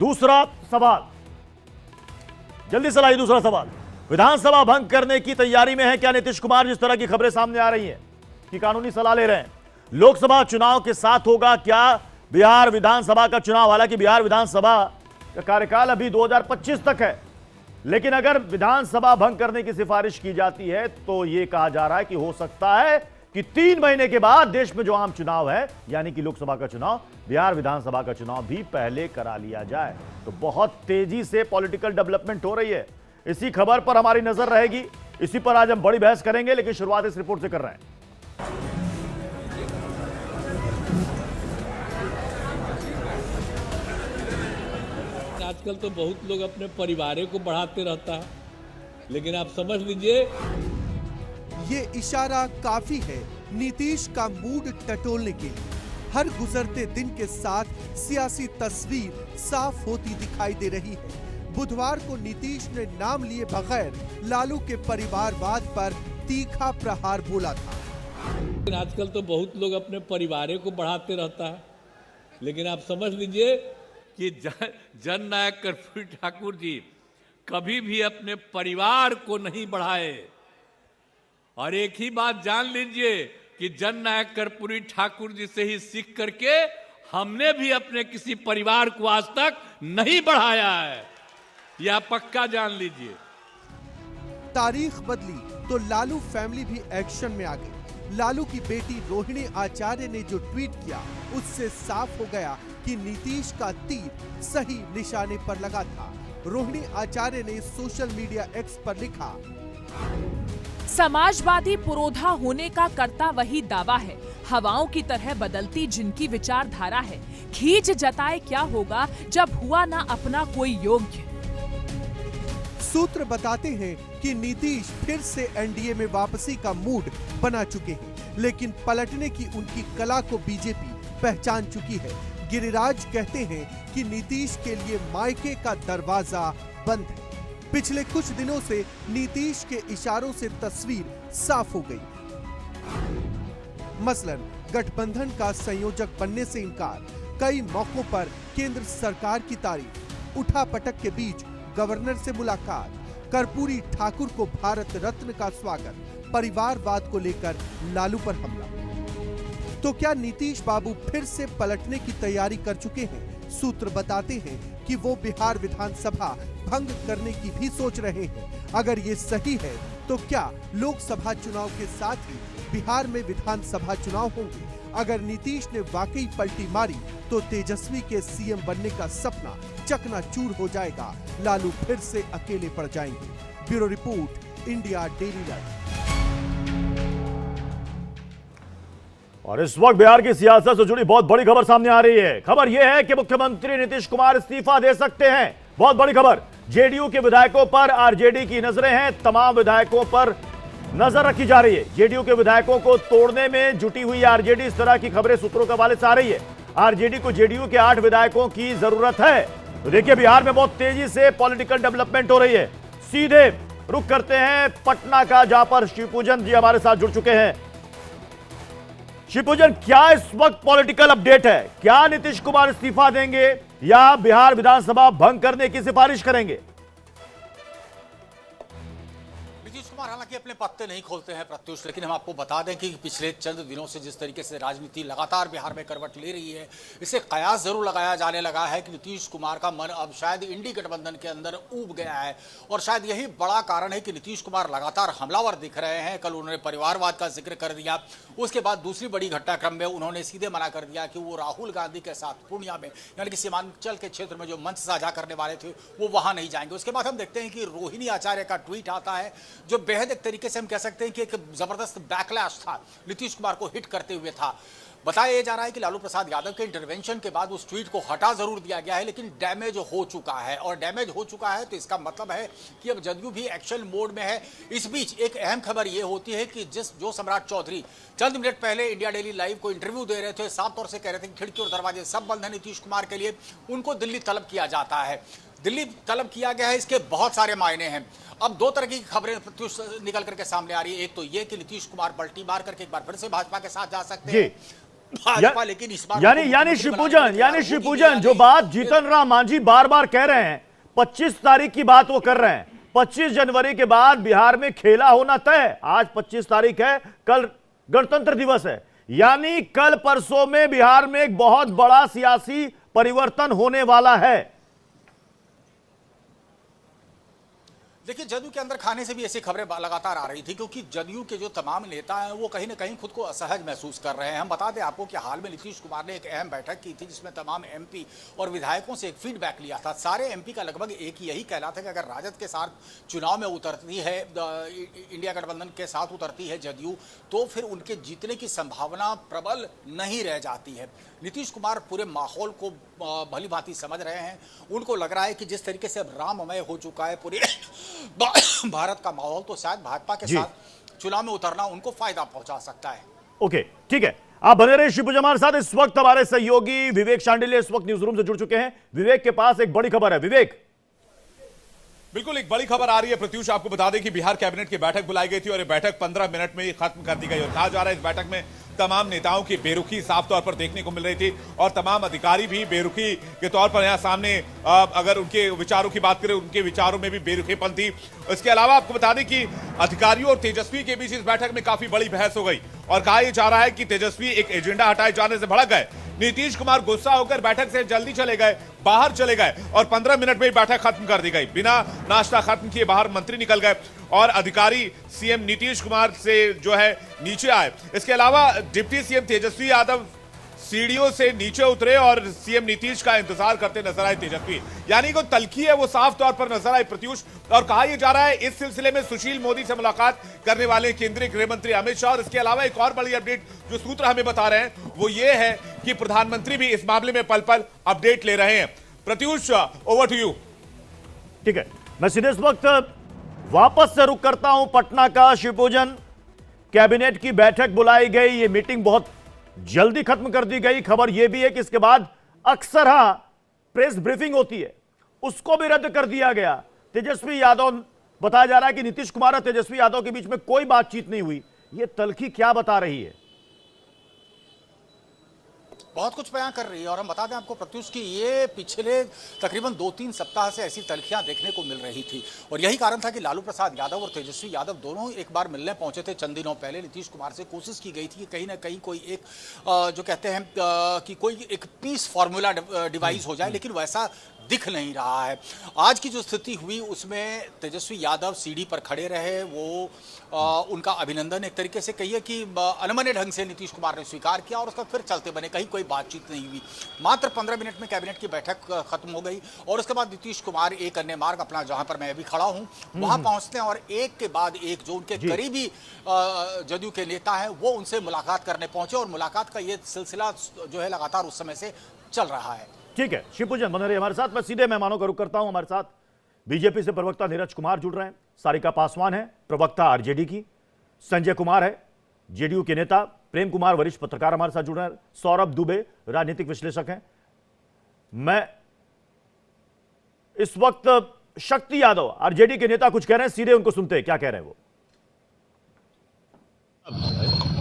दूसरा सवाल, जल्दी से लाइए दूसरा सवाल। विधानसभा भंग करने की तैयारी में है क्या नीतीश कुमार? जिस तरह की खबरें सामने आ रही हैं कि कानूनी सलाह ले रहे हैं। लोकसभा चुनाव के साथ होगा क्या बिहार विधानसभा का चुनाव? हालांकि बिहार विधानसभा का कार्यकाल अभी 2025 तक है, लेकिन अगर विधानसभा भंग करने की सिफारिश की जाती है तो यह कहा जा रहा है कि हो सकता है कि 3 महीने के बाद देश में जो आम चुनाव है, यानी कि लोकसभा का चुनाव, बिहार विधानसभा का चुनाव भी पहले करा लिया जाए। तो बहुत तेजी से पॉलिटिकल डेवलपमेंट हो रही है। इसी खबर पर हमारी नजर रहेगी, इसी पर आज हम बड़ी बहस करेंगे, लेकिन शुरुआत इस रिपोर्ट से कर रहे हैं। आजकल तो बहुत लोग अपने परिवारों को बढ़ाते रहता है, लेकिन आप समझ लीजिए ये इशारा काफी है नीतीश का मूड टटोलने के लिए। हर गुजरते दिन के साथ सियासी तस्वीर साफ होती दिखाई दे रही है। बुधवार को नीतीश ने नाम लिए बगैर लालू के परिवारवाद पर तीखा प्रहार बोला था। लेकिन आजकल तो बहुत लोग अपने परिवारों को बढ़ाते रहता है, लेकिन आप समझ लीजिए कि जननायक कर्पूरी ठाकुर जी कभी भी अपने परिवार को नहीं बढ़ाए। और एक ही बात जान लीजिए कि जननायक कर्पूरी ठाकुर जी से ही सीख करके हमने भी अपने किसी परिवार को आज तक नहीं बढ़ाया है, यह पक्का जान लीजिए। तारीख बदली तो लालू फैमिली भी एक्शन में आ गई। लालू की बेटी रोहिणी आचार्य ने जो ट्वीट किया, उससे साफ हो गया कि नीतीश का तीर सही निशाने पर लगा था। रोहिणी आचार्य ने सोशल मीडिया एक्स पर लिखा, समाजवादी पुरोधा होने का करता वही दावा है, हवाओं की तरह बदलती जिनकी विचारधारा है, खींच जताए क्या होगा जब हुआ ना अपना कोई योग्य। सूत्र बताते हैं कि नीतीश फिर से एनडीए में वापसी का मूड बना चुके हैं, लेकिन पलटने की उनकी कला को बीजेपी पहचान चुकी है। गिरिराज कहते हैं कि नीतीश के लिए मायके का दरवाजा बंद है। पिछले कुछ दिनों से नीतीश के इशारों से तस्वीर साफ हो गई। मसलन गठबंधन का संयोजक बनने से इनकार, कई मौकों पर केंद्र सरकार की तारीफ, उठापटक के बीच गवर्नर से मुलाकात, कर्पूरी ठाकुर को भारत रत्न का स्वागत, परिवारवाद को लेकर लालू पर हमला। तो क्या नीतीश बाबू फिर से पलटने की तैयारी कर चुके हैं? सूत्र बताते हैं कि वो बिहार विधानसभा भंग करने की भी सोच रहे हैं। अगर ये सही है तो क्या लोकसभा चुनाव के साथ ही बिहार में विधानसभा चुनाव होंगे? अगर नीतीश ने वाकई पलटी मारी तो तेजस्वी के सीएम बनने का सपना चकनाचूर हो जाएगा। लालू फिर से अकेले पड़ जाएंगे। Bureau report, India daily live. और इस वक्त बिहार की सियासत से जुड़ी बहुत बड़ी खबर सामने आ रही है। खबर यह है कि मुख्यमंत्री नीतीश कुमार इस्तीफा दे सकते हैं। बहुत बड़ी खबर, जेडीयू के विधायकों पर आरजेडी की नजरें हैं। तमाम विधायकों पर नजर रखी जा रही है। जेडीयू के विधायकों को तोड़ने में जुटी हुई आरजेडी, इस तरह की खबरें सूत्रों के हवाले से आ रही है। आरजेडी को जेडीयू के 8 विधायकों की जरूरत है। तो देखिए, बिहार में बहुत तेजी से पॉलिटिकल डेवलपमेंट हो रही है। सीधे रुख करते हैं पटना का, जहां पर शिवपूजन जी हमारे साथ जुड़ चुके हैं। शिवपूजन, क्या इस वक्त पॉलिटिकल अपडेट है? क्या नीतीश कुमार इस्तीफा देंगे या बिहार विधानसभा भंग करने की सिफारिश करेंगे? नीतीश कुमार हालांकि अपने पत्ते नहीं खोलते हैं प्रत्युष, लेकिन हम आपको बता दें कि पिछले चंद दिनों से जिस तरीके से राजनीति लगातार बिहार में करवट ले रही है, इससे कयास जरूर लगाया जाने लगा है कि नीतीश कुमार का मन अब शायद इंडी गठबंधन के अंदर ऊब गया है। और शायद यही बड़ा कारण है कि नीतीश कुमार लगातार हमलावर दिख रहे हैं। कल उन्होंने परिवारवाद का जिक्र कर दिया, उसके बाद दूसरी बड़ी घटनाक्रम में उन्होंने सीधे मना कर दिया कि वो राहुल गांधी के साथ पूर्णिया में, यानी कि सीमांचल के क्षेत्र में जो मंच साझा करने वाले थे, वो वहां नहीं जाएंगे। उसके बाद हम देखते हैं कि रोहिणी आचार्य का ट्वीट आता है, जो बेहद एक तरीके से हम कह सकते हैं कि एक जबरदस्त बैकलैश था, नीतीश कुमार को हिट करते हुए था। बताया जा रहा है कि लालू प्रसाद यादव के इंटरवेंशन के बाद उस ट्वीट को हटा जरूर दिया गया है, लेकिन डैमेज हो चुका है। और डैमेज हो चुका है तो इसका मतलब है कि अब जदयू भी एक्शन मोड में है। इस बीच एक अहम खबर यह होती है कि जो सम्राट चौधरी चंद मिनट पहले इंडिया डेली लाइव को इंटरव्यू दे रहे थे, साफ तौर से कह रहे थे कि खिड़की और दरवाजे सब बंद है नीतीश कुमार के लिए, उनको दिल्ली तलब किया जाता है। दिल्ली तलब किया गया है, इसके बहुत सारे मायने हैं। अब दो तरह की खबरें निकल करके सामने आ रही है। एक तो ये कि नीतीश कुमार पलटी मार करके एक बार फिर से भाजपा के साथ जा सकते हैं। भाजपा लेकिन इस बार यानी शिवपूजन जो बात जीतन राम मांझी बार बार कह रहे हैं, 25 तारीख की बात वो कर रहे हैं। 25 जनवरी के बाद बिहार में खेला होना तय। आज 25 तारीख है, कल गणतंत्र दिवस है, यानी कल परसों में बिहार में एक बहुत बड़ा सियासी परिवर्तन होने वाला है। देखिए, जदयू के अंदर खाने से भी ऐसी खबरें लगातार आ रही थी, क्योंकि जदयू के जो तमाम नेता हैं वो कहीं ना कहीं खुद को असहज महसूस कर रहे हैं। हम बता दें आपको कि हाल में नीतीश कुमार ने एक अहम बैठक की थी जिसमें तमाम एमपी और विधायकों से एक फीडबैक लिया था। सारे एमपी का लगभग एक यही कहना था कि अगर राजद के साथ चुनाव में उतरती है, इंडिया गठबंधन के साथ उतरती है जदयू, तो फिर उनके जीतने की संभावना प्रबल नहीं रह जाती है। नीतीश कुमार पूरे माहौल को भली भांति समझ रहे हैं। उनको लग रहा है कि जिस तरीके से अब राममय हो चुका है पूरे भारत का माहौल, तो शायद भाजपा के साथ चुनाव में उतरना उनको फायदा पहुंचा सकता है। ओके, ठीक है, आप बने रहे शिवपूजन हमारे साथ। इस वक्त हमारे सहयोगी विवेक शांडिल्य इस वक्त न्यूज रूम से जुड़ चुके हैं। विवेक के पास एक बड़ी खबर है। विवेक, बिल्कुल एक बड़ी खबर आ रही है प्रत्युष। आपको बता दें कि बिहार कैबिनेट की बैठक बुलाई गई थी और ये बैठक 15 मिनट में ही खत्म कर दी गई और कहा जा रहा है इस बैठक में तमाम नेताओं की बेरुखी साफ तौर पर देखने को मिल रही थी और तमाम अधिकारी भी बेरुखी के तौर पर यहां सामने, अगर उनके विचारों की बात करें, उनके विचारों में भी बेरुखीपन थी। इसके अलावा आपको बता दें कि अधिकारियों और तेजस्वी के बीच इस बैठक में काफी बड़ी बहस हो गई और कहा यह जा रहा है कि तेजस्वी एक एजेंडा हटाए जाने से भड़क गए। नीतीश कुमार गुस्सा होकर बैठक से जल्दी चले गए, बाहर चले गए और 15 मिनट में ही बैठक खत्म कर दी गई। बिना नाश्ता खत्म किए बाहर मंत्री निकल गए और अधिकारी सीएम नीतीश कुमार से जो है नीचे आए। इसके अलावा डिप्टी सीएम तेजस्वी यादव सीढ़ियों से नीचे उतरे और सीएम नीतीश का इंतजार करते नजर आए तेजस्वी। यानी जो तल्खी है वो साफ तौर पर नजर आई प्रत्युष। और कहा यह जा रहा है इस सिलसिले में सुशील मोदी से मुलाकात करने वाले केंद्रीय गृह मंत्री अमित शाह। और इसके अलावा एक और बड़ी अपडेट जो सूत्र हमें बता रहे हैं वो ये है कि प्रधानमंत्री भी इस मामले में पल पल अपडेट ले रहे हैं। Pratyush, over to you. ठीक है, मैं सीधे इस वक्त वापस से रुक करता हूं पटना का। शिवपूजन, कैबिनेट की बैठक बुलाई गई, ये मीटिंग बहुत जल्दी खत्म कर दी गई। खबर यह भी है कि इसके बाद अक्सर प्रेस ब्रीफिंग होती है, उसको भी रद्द कर दिया गया। तेजस्वी यादव, बताया जा रहा है कि नीतीश कुमार और तेजस्वी यादव के बीच में कोई बातचीत नहीं हुई। यह तल्खी क्या बता रही है? बहुत कुछ बयां कर रही है। और हम बता दें आपको प्रत्युष की ये पिछले तकरीबन 2-3 सप्ताह से ऐसी तल्खियां देखने को मिल रही थी और यही कारण था कि लालू प्रसाद यादव और तेजस्वी यादव दोनों एक बार मिलने पहुंचे थे चंद दिनों पहले। नीतीश कुमार से कोशिश की गई थी कि कहीं ना कहीं कोई एक जो कहते हैं कि कोई एक पीस फार्मूला डिवाइस हो जाए, लेकिन वैसा दिख नहीं रहा है। आज की जो स्थिति हुई उसमें तेजस्वी यादव सीढ़ी पर खड़े रहे, वो उनका अभिनंदन एक तरीके से कहिए कि अनमने ढंग से नीतीश कुमार ने स्वीकार किया और उसका फिर चलते बने, कहीं कोई बातचीत नहीं हुई। मात्र 15 मिनट में कैबिनेट की बैठक खत्म हो गई और उसके बाद नीतीश कुमार एक अन्य मार्ग अपना, जहां पर मैं अभी खड़ा हूं वहां पहुंचते हैं और एक के बाद एक जो उनके करीबी जदयू के नेता हैं वो उनसे मुलाकात करने पहुंचे और मुलाकात का ये सिलसिला जो है लगातार उस समय से चल रहा है। ठीक है, शिवपूजन बने रहिए हमारे साथ। मैं सीधे मेहमानों का रुख करता हूं। हमारे साथ बीजेपी से प्रवक्ता नीरज कुमार जुड़ रहे हैं, सारिका पासवान है प्रवक्ता आरजेडी की, संजय कुमार है जेडीयू के नेता, प्रेम कुमार वरिष्ठ पत्रकार हमारे साथ जुड़ रहे हैं, सौरभ दुबे राजनीतिक विश्लेषक हैं। मैं इस वक्त शक्ति यादव आरजेडी के नेता कुछ कह रहे हैं, सीधे उनको सुनते हैं क्या कह रहे हैं वो।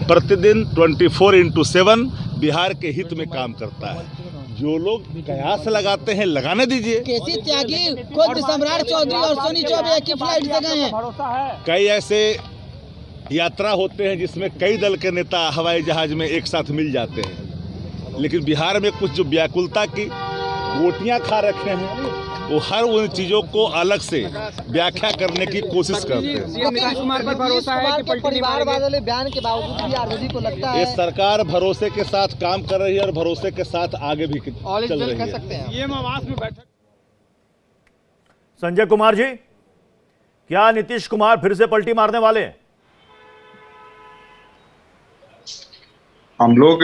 प्रतिदिन 24/7 बिहार के हित में काम करता है। जो लोग कयास लगाते हैं लगाने दीजिए। केसी त्यागी खुद सम्राट चौधरी और सोनी चौबे एक ही फ्लाइट से गए हैं। कई ऐसे यात्रा होते हैं जिसमें कई दल के नेता हवाई जहाज में एक साथ मिल जाते हैं, लेकिन बिहार में कुछ जो व्याकुलता की गोटियां खा रखे हैं वो हर उन चीजों को अलग से व्याख्या करने की कोशिश करते हैं। नीतीश कुमार पर भरोसा है कि परिवार वाले बयान के बावजूद भी आरजेडी को लगता है ये सरकार भरोसे के साथ काम कर रही है और भरोसे के साथ आगे भी चल रही है। ये आवास में बैठक। संजय कुमार जी, क्या नीतीश कुमार फिर से पलटी मारने वाले हैं? हम लोग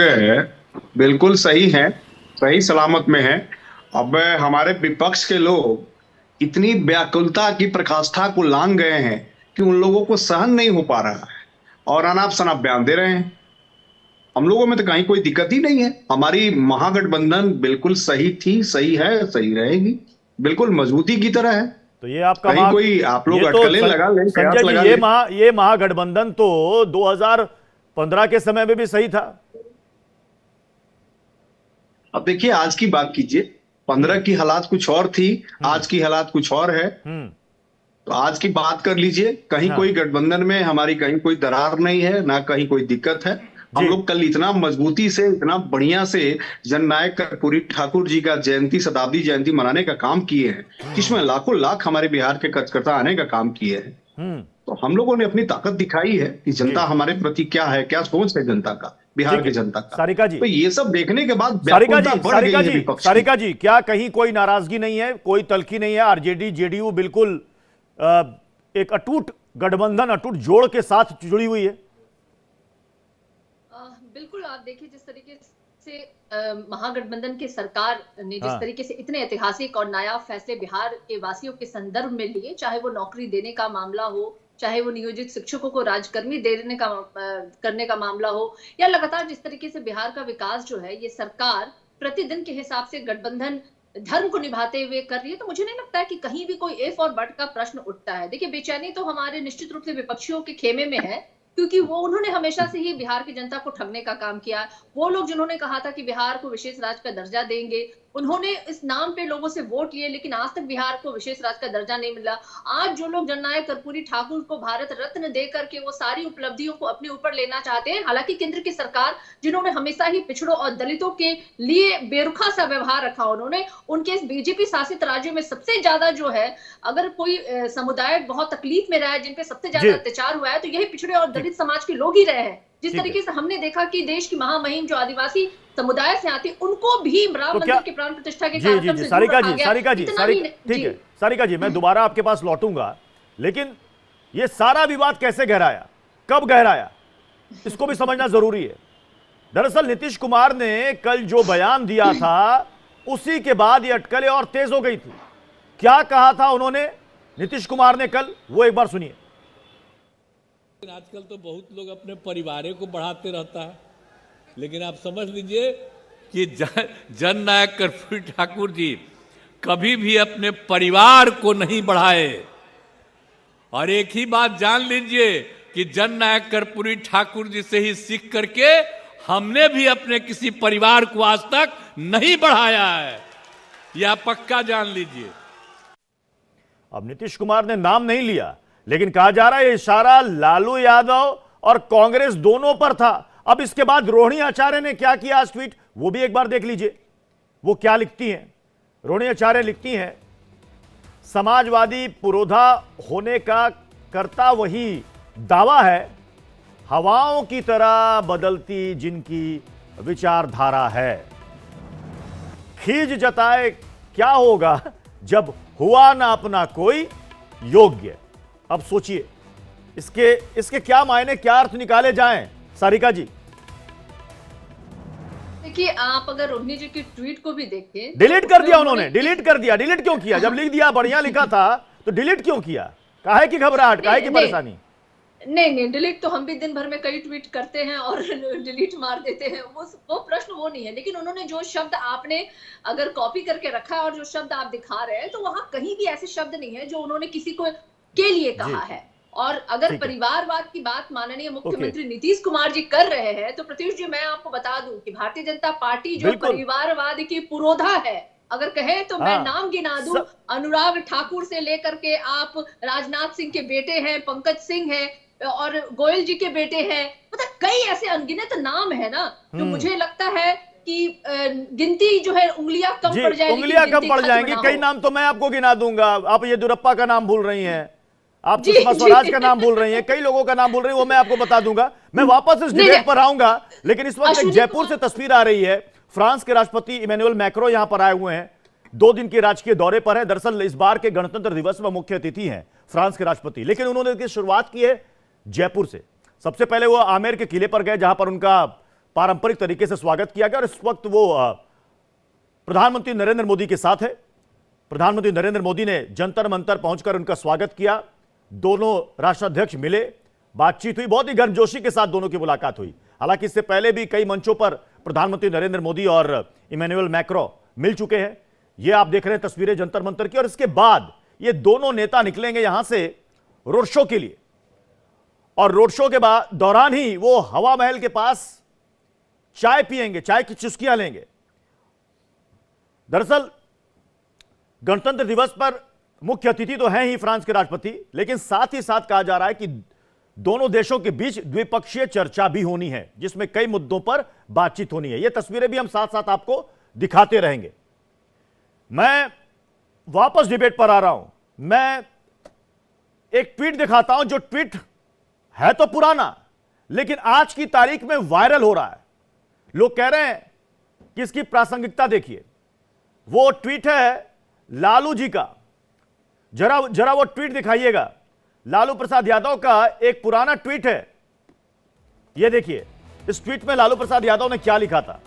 बिल्कुल सही हैं, सही सलामत में हैं। अब हमारे विपक्ष के लोग इतनी व्याकुलता की प्रकाष्ठा को लांघ गए हैं कि उन लोगों को सहन नहीं हो पा रहा है और अनाप शनाप बयान दे रहे हैं। हम लोगों में तो कहीं कोई दिक्कत ही नहीं है। हमारी महागठबंधन बिल्कुल सही थी, सही है, सही रहेगी, बिल्कुल मजबूती की तरह है। तो ये आपका कोई आप लोग अटकलें लगा लें, संजय जी, ये महागठबंधन तो 2015 के समय में भी सही था। अब देखिए आज की बात कीजिए, 15 की हालात कुछ और थी, आज की हालात कुछ और है। तो आज की बात कर लीजिए, कहीं कोई गठबंधन में हमारी कहीं कोई दरार नहीं है, ना कहीं कोई दिक्कत है। हम लोग कल इतना मजबूती से, इतना बढ़िया से जननायक कर्पूरी ठाकुर जी का जयंती, शताब्दी जयंती मनाने का काम किए हैं, जिसमें लाखों लाख हमारे बिहार के कार्यकर्ता आने का काम किए हैं। तो हम लोगों ने अपनी ताकत दिखाई है कि जनता हमारे प्रति क्या है, क्या सोच है जनता का, बिहार की जनता का। सारिका जी, तो ये सब देखने के बाद सारिका जी, क्या कहीं कोई नाराजगी नहीं है, कोई तल्खी नहीं है? आरजेडी जेडीयू बिल्कुल एक अटूट गठबंधन, अटूट जोड़ के साथ जुड़ी हुई है। बिल्कुल, आप देखिए जिस तरीके से महागठबंधन की सरकार ने जिस तरीके से इतने ऐतिहासिक और नायाब फैसले बिहार के वासियों के संदर्भ में लिए, चाहे वो नौकरी देने का मामला हो, चाहे वो नियोजित शिक्षकों को राजकर्मी देने का करने का मामला हो, या लगातार जिस तरीके से बिहार का विकास जो है ये सरकार प्रतिदिन के हिसाब से गठबंधन धर्म को निभाते हुए कर रही है, तो मुझे नहीं लगता है कि कहीं भी कोई इफ और बट का प्रश्न उठता है। देखिए, बेचैनी तो हमारे निश्चित रूप से विपक्षियों के खेमे में है, क्योंकि वो उन्होंने हमेशा से ही बिहार की जनता को ठगने का काम किया। वो लोग जिन्होंने कहा था कि बिहार को विशेष राज्य का दर्जा देंगे, उन्होंने इस नाम पे लोगों से वोट लिए, लेकिन आज तक बिहार को विशेष राज्य का दर्जा नहीं मिला। आज जो लोग जननायक कर्पूरी ठाकुर को भारत रत्न दे करके वो सारी उपलब्धियों को अपने ऊपर लेना चाहते हैं, हालांकि केंद्र की सरकार जिन्होंने हमेशा ही पिछड़ों और दलितों के लिए बेरुखा सा व्यवहार रखा, उन्होंने उनके इस बीजेपी शासित राज्यों में सबसे ज्यादा जो है, अगर कोई समुदाय बहुत तकलीफ में रहा है, जिनपे सबसे ज्यादा अत्याचार हुआ है, तो यही पिछड़े और दलित समाज के लोग ही रहे हैं। जिस तरीके से हमने देखा कि देश की महामहिम जो आदिवासी समुदाय से आती, उनको भी राम मंदिर के प्राण प्रतिष्ठा के कार्यक्रम से सारिका जी, ठीक है सारिका जी, मैं दोबारा आपके पास लौटूंगा, लेकिन ये सारा विवाद कैसे गहराया, कब गहराया, इसको भी समझना जरूरी है। दरअसल नीतीश कुमार ने कल जो बयान दिया था, उसी के बाद ये अटकलें और तेज हो गई थी। क्या कहा था उन्होंने, नीतीश कुमार ने कल, वो एक बार सुनिए। आजकल तो बहुत लोग अपने परिवार को बढ़ाते रहता है, लेकिन आप समझ लीजिए कि जननायक कर्पूरी ठाकुर जी कभी भी अपने परिवार को नहीं बढ़ाए। और एक ही बात जान लीजिए कि जननायक कर्पूरी ठाकुर जी से ही सीख करके हमने भी अपने किसी परिवार को आज तक नहीं बढ़ाया है, यह पक्का जान लीजिए। अब नीतीश कुमार ने नाम नहीं लिया, लेकिन कहा जा रहा है इशारा लालू यादव और कांग्रेस दोनों पर था। अब इसके बाद रोहिणी आचार्य ने क्या किया आज ट्वीट, वो भी एक बार देख लीजिए। वो क्या लिखती हैं, रोहिणी आचार्य लिखती हैं, समाजवादी पुरोधा होने का करता वही दावा है, हवाओं की तरह बदलती जिनकी विचारधारा है। खीज जताए क्या होगा जब हुआ ना अपना कोई योग्य। अब सोचिए इसके क्या मायने, क्या अर्थ निकाले जाएं, सारिका जी? देखिए, आप अगर रोहिणी जी की ट्वीट को भी देखें, डिलीट कर दिया उन्होंने, डिलीट कर दिया। डिलीट क्यों किया? जब लिख दिया, बढ़िया लिखा था, तो डिलीट क्यों किया? काहे की घबराहट, काहे की परेशानी? नहीं, डिलीट तो हम भी दिन भर में कई ट्वीट करते हैं और डिलीट मार देते हैं, वो प्रश्न वो नहीं है। लेकिन उन्होंने जो शब्द आपने अगर कॉपी करके रखा है और जो शब्द आप दिखा रहे हैं, तो वहां कहीं भी ऐसे शब्द नहीं है जो उन्होंने किसी को के लिए कहा है। और अगर परिवारवाद की बात माननीय मुख्यमंत्री नीतीश कुमार जी कर रहे हैं, तो प्रत्युष जी, मैं आपको बता दूं कि भारतीय जनता पार्टी जो परिवारवाद की पुरोधा है, अगर कहे तो मैं नाम गिना दूं, अनुराग ठाकुर से लेकर के आप राजनाथ सिंह के बेटे हैं, पंकज सिंह हैं, और गोयल जी के बेटे हैं, मतलब कई ऐसे अनगिनत नाम है ना, तो मुझे लगता है कि गिनती जो है उंगलियां कम पड़ जाएगी, उंगलियां कम पड़ जाएंगी। कई नाम तो मैं आपको गिना दूंगा, आप येदियुरप्पा का नाम भूल रही हैं, आप सुषमा स्वराज का नाम भूल रही हैं, कई लोगों का नाम भूल रही हैं, वो मैं आपको बता दूंगा। मैं वापस इस डिबेट पर आऊंगा, लेकिन इस वक्त एक जयपुर से तस्वीर आ रही है। फ्रांस के राष्ट्रपति इमैनुअल मैक्रो यहां पर आए हुए हैं, 2 दिन के राजकीय दौरे पर है। दरअसल इस बार के गणतंत्र दिवस में मुख्य अतिथि हैं फ्रांस के राष्ट्रपति, लेकिन उन्होंने शुरुआत की है जयपुर से। सबसे पहले वो आमेर के किले पर गए, जहां पर उनका पारंपरिक तरीके से स्वागत किया गया, और इस वक्त वो प्रधानमंत्री नरेंद्र मोदी के साथ है। प्रधानमंत्री नरेंद्र मोदी ने जंतर मंतर पहुंचकर उनका स्वागत किया। दोनों राष्ट्राध्यक्ष मिले, बातचीत हुई, बहुत ही गर्मजोशी के साथ दोनों की मुलाकात हुई। हालांकि इससे पहले भी कई मंचों पर प्रधानमंत्री नरेंद्र मोदी और इमैनुअल मैक्रो मिल चुके हैं। ये आप देख रहे हैं तस्वीरें जंतर मंतर की, और इसके बाद ये दोनों नेता निकलेंगे यहां से रोड शो के लिए, और रोड शो के बाद दौरान ही वो हवा महल के पास चाय पिएंगे, चाय की चुस्कियां लेंगे, दरअसल गणतंत्र दिवस पर मुख्य अतिथि तो हैं ही फ्रांस के राष्ट्रपति, लेकिन साथ ही साथ कहा जा रहा है कि दोनों देशों के बीच द्विपक्षीय चर्चा भी होनी है, जिसमें कई मुद्दों पर बातचीत होनी है। ये तस्वीरें भी हम साथ साथ आपको दिखाते रहेंगे। मैं वापस डिबेट पर आ रहा हूं। मैं एक ट्वीट दिखाता हूं, जो ट्वीट है तो पुराना, लेकिन आज की तारीख में वायरल हो रहा है। लोग कह रहे हैं कि इसकी प्रासंगिकता देखिए। वो ट्वीट है लालू जी का। जरा वो ट्वीट दिखाइएगा। लालू प्रसाद यादव का एक पुराना ट्वीट है। ये देखिए, इस ट्वीट में लालू प्रसाद यादव ने क्या लिखा था।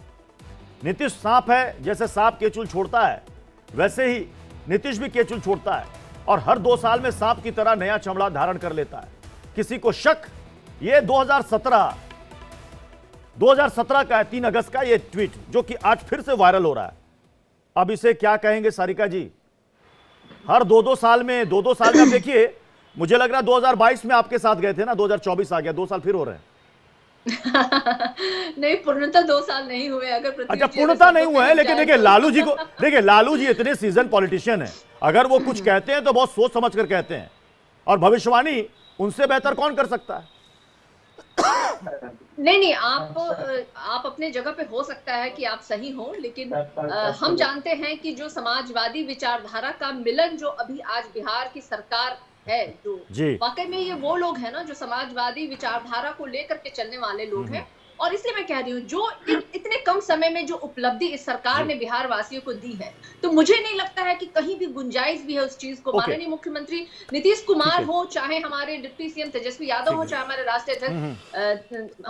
नीतीश सांप है, जैसे सांप केचुल छोड़ता है वैसे ही नीतीश भी केचुल छोड़ता है, और हर 2 साल में सांप की तरह नया चमड़ा धारण कर लेता है। किसी को शक? ये 2017 का है, 3 अगस्त का ये ट्वीट, जो कि आज फिर से वायरल हो रहा है। अब इसे क्या कहेंगे सारिका जी? हर 2-2 साल में आप देखिए, मुझे लग रहा है 2022 में आपके साथ गए थे ना, 2024 आ गया, 2 साल फिर हो रहे हैं। नहीं, पूर्णतः 2 साल नहीं हुए। अगर अच्छा, पूर्णतः नहीं हुए हैं, लेकिन देखिए लालू जी को, देखिए लालू जी इतने सीजन पॉलिटिशियन हैं, अगर वो कुछ कहते हैं तो बहुत सोच समझ कर कहते हैं, और भविष्यवाणी उनसे बेहतर कौन कर सकता है? नहीं, आप अपने जगह पे हो सकता है कि आप सही हो, लेकिन हम जानते हैं कि जो समाजवादी विचारधारा का मिलन जो अभी आज बिहार की सरकार है, जो वाकई में ये वो लोग हैं ना जो समाजवादी विचारधारा को लेकर के चलने वाले लोग हैं। और इसलिए मैं कह रही हूँ, जो इतने कम समय में जो उपलब्धि इस सरकार ने बिहार वासियों को दी है, तो मुझे नहीं लगता है कि कहीं भी गुंजाइश भी है उस चीज को। माननीय मुख्यमंत्री नीतीश कुमार हो, चाहे हमारे डिप्टी सीएम तेजस्वी यादव हो, चाहे हमारे राष्ट्रीय अध्यक्ष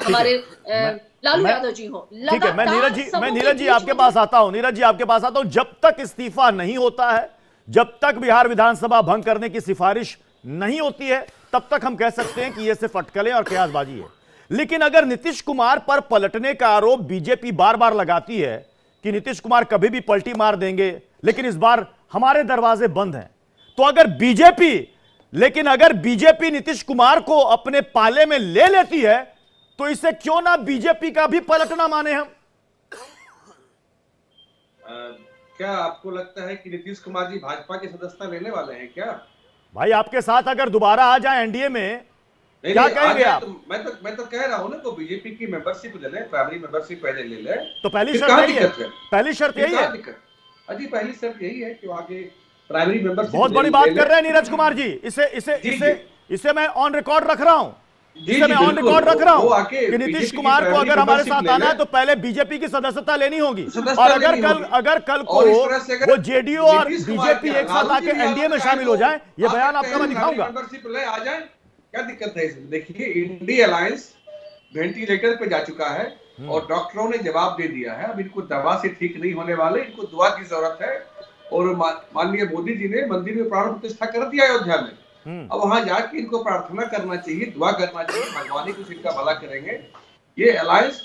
हमारे लालू यादव जी हो। ठीक है, मैं नीरज जी आपके पास आता हूं। जब तक इस्तीफा नहीं होता है, जब तक बिहार विधानसभा भंग करने की सिफारिश नहीं होती है, तब तक हम कह सकते हैं कि यह सिर्फ अटकलें और कयासबाजी है। लेकिन अगर नीतीश कुमार पर पलटने का आरोप बीजेपी बार बार लगाती है कि नीतीश कुमार कभी भी पलटी मार देंगे, लेकिन इस बार हमारे दरवाजे बंद हैं, तो अगर बीजेपी नीतीश कुमार को अपने पाले में ले लेती है, तो इसे क्यों ना बीजेपी का भी पलटना माने हम? क्या आपको लगता है कि नीतीश कुमार जी भाजपा की सदस्यता लेने वाले हैं क्या? भाई, आपके साथ अगर दोबारा आ जाए एनडीए में, क्या कहेंगे आप? मैं तो कह रहा हूं ना, को बीजेपी की मेंबरशिप ले ले, प्राइमरी मेंबरशिप पहले ले ले। तो पहली शर्त यही है। पहली शर्त यही है। अजी, पहली शर्त यही है कि आगे प्राइमरी मेंबरशिप। बहुत बड़ी बात कर रहे हैं नीरज कुमार जी। इसे मैं ऑन रिकॉर्ड रख रहा हूं। कि नीतीश कुमार को अगर हमारे साथ आना है तो पहले बीजेपी की सदस्यता लेनी होगी, और अगर कल को वो जेडीयू और बीजेपी एक साथ आके एनडीए में शामिल हो जाए, ये बयान आपका मैं दिखाऊंगा। आ जाए, क्या दिक्कत है इसमें? देखिए, इंडिया अलायंस वेंटिलेटर पे जा चुका है और डॉक्टरों ने जवाब दे दिया है, अब इनको दवा से ठीक नहीं होने वाले, इनको दुआ की जरूरत है। और माननीय मोदी जी ने मंदिर में प्राण प्रतिष्ठा कर दिया अयोध्या में। अब वहां जाके इनको प्रार्थना करना चाहिए, दुआ करना चाहिए, भगवान ही कुछ इनका भला करेंगे। ये अलायंस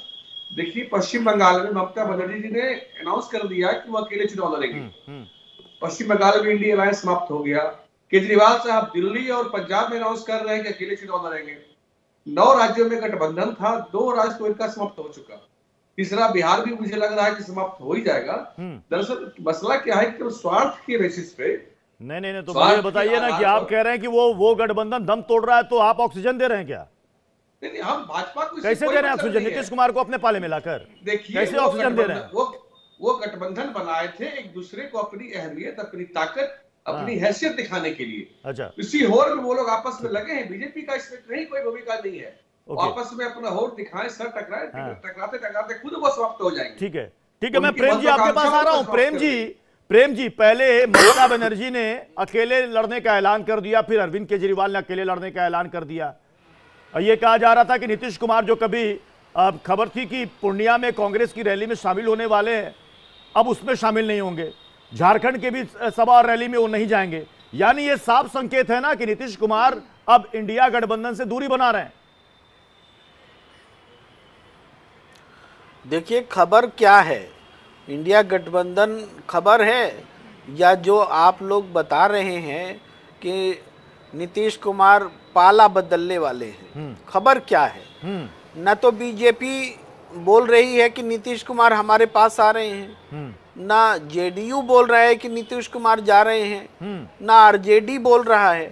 देखिए, पश्चिम बंगाल में ममता बनर्जी जी ने अनाउंस कर दिया कि वो अकेले चुनाव लड़ेंगे। पश्चिम बंगाल में इंडिया अलायंस समाप्त हो गया। केजरीवाल साहब दिल्ली और पंजाब में अनाउंस कर रहे हैं कि अकेले चुनाव लड़ेंगे। 9 राज्यों में गठबंधन था, 2 राज्य तो इनका समाप्त हो चुका, तीसरा बिहार भी मुझे लग रहा है कि समाप्त हो ही जाएगा। दरअसल मसला क्या है कि स्वार्थ के बेसिस पे नहीं, तो मुझे बताइए ना कि आप कह रहे हैं कि वो गठबंधन दम तोड़ रहा है, तो आप ऑक्सीजन दे रहे हैं क्या? नहीं, हम भाजपा को कैसे दे रहे हैं ऑक्सीजन? नीतीश कुमार को अपने पाले में लाकर कैसे ऑक्सीजन दे रहे हैं? वो गठबंधन बनाए थे एक दूसरे को अपनी अहमियत, अपनी ताकत, अपनी हैसियत दिखाने के लिए। अच्छा, इसी होड़ में वो लोग आपस में लगे हैं। बीजेपी का इसमें कहीं कोई भूमिका नहीं है। आपस में अपना होड़ दिखाएं, सर टकराए, टकराते खुद वो समाप्त हो जाएंगे। ठीक है, मैं प्रेम जी आपके पास आ रहा हूं। प्रेम जी, पहले ममता बनर्जी ने अकेले लड़ने का ऐलान कर दिया, फिर अरविंद केजरीवाल ने अकेले लड़ने का ऐलान कर दिया। ये कहा जा रहा था कि नीतीश कुमार, जो कभी खबर थी कि पूर्णिया में कांग्रेस की रैली में शामिल होने वाले हैं, अब उसमें शामिल नहीं होंगे। झारखंड के भी सभा और रैली में वो नहीं जाएंगे। यानी ये साफ संकेत है ना कि नीतीश कुमार अब इंडिया गठबंधन से दूरी बना रहे हैं। देखिए, खबर क्या है, इंडिया गठबंधन खबर है, या जो आप लोग बता रहे हैं कि नीतीश कुमार पाला बदलने वाले हैं, खबर क्या है? न तो बीजेपी बोल रही है कि नीतीश कुमार हमारे पास आ रहे हैं, ना जेडीयू बोल रहा है कि नीतीश कुमार जा रहे हैं, ना आरजेडी बोल रहा है।